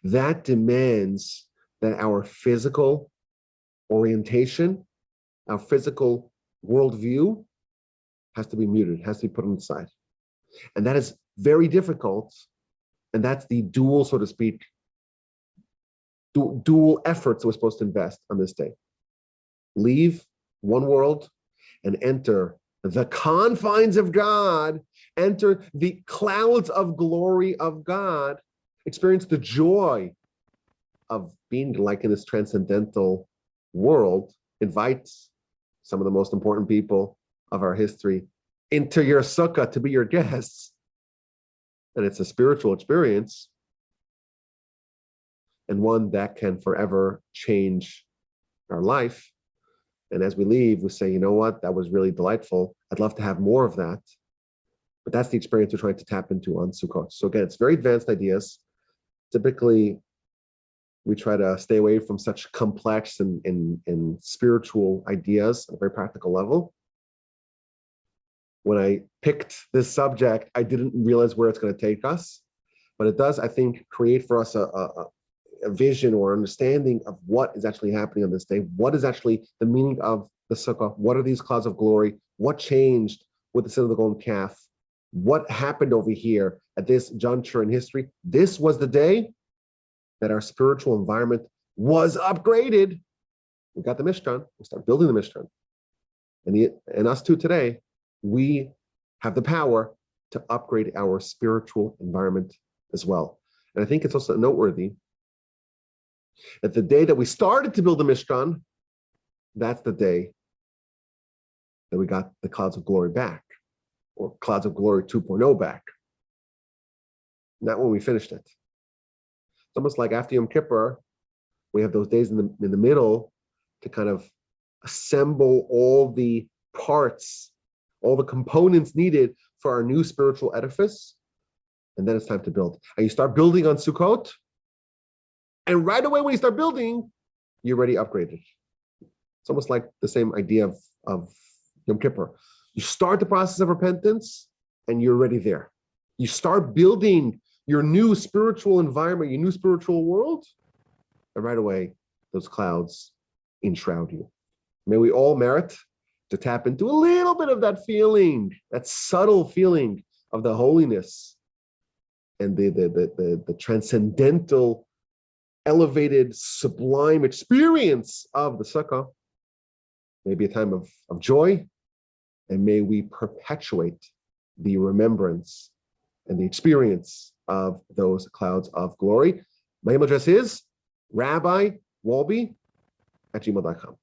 That demands that our physical orientation, our physical worldview has to be muted, has to be put on the side. And that is very difficult. And that's the dual, so to speak, dual efforts that we're supposed to invest on this day. Leave one world and enter the confines of God, enter the clouds of glory of God, experience the joy of being like in this transcendental world, invite some of the most important people of our history into your sukkah to be your guests. And it's a spiritual experience. and one that can forever change our life. And as we leave, we say, you know what, that was really delightful. I'd love to have more of that. But that's the experience we're trying to tap into on Sukkot. So again, it's very advanced ideas. Typically, we try to stay away from such complex and spiritual ideas at a very practical level. When I picked this subject, I didn't realize where it's going to take us, but it does, I think, create for us a vision or understanding of what is actually happening on this day. What is actually the meaning of the Sukkah? What are these clouds of glory? What changed with the sin of the golden calf? What happened over here at this juncture in history? This was the day that our spiritual environment was upgraded. We got the Mishkan. We start building the Mishkan. And us too today, we have the power to upgrade our spiritual environment as well. And I think it's also noteworthy that the day that we started to build the Mishkan, that's the day that we got the clouds of glory back, or clouds of glory 2.0 back. Not when we finished it. It's almost like after Yom Kippur, we have those days in the middle to kind of assemble all the parts, all the components needed for our new spiritual edifice. And then it's time to build. And you start building on Sukkot. And right away when you start building, you're already upgraded. It's almost like the same idea of Yom Kippur. You start the process of repentance and you're already there. You start building your new spiritual environment, your new spiritual world, and right away, those clouds enshroud you. May we all merit to tap into a little bit of that feeling, that subtle feeling of the holiness and the transcendental, elevated, sublime experience of the Sukkah. May be a time of joy, and may we perpetuate the remembrance and the experience of those clouds of glory. My email address is rabbiwolbe@gmail.com.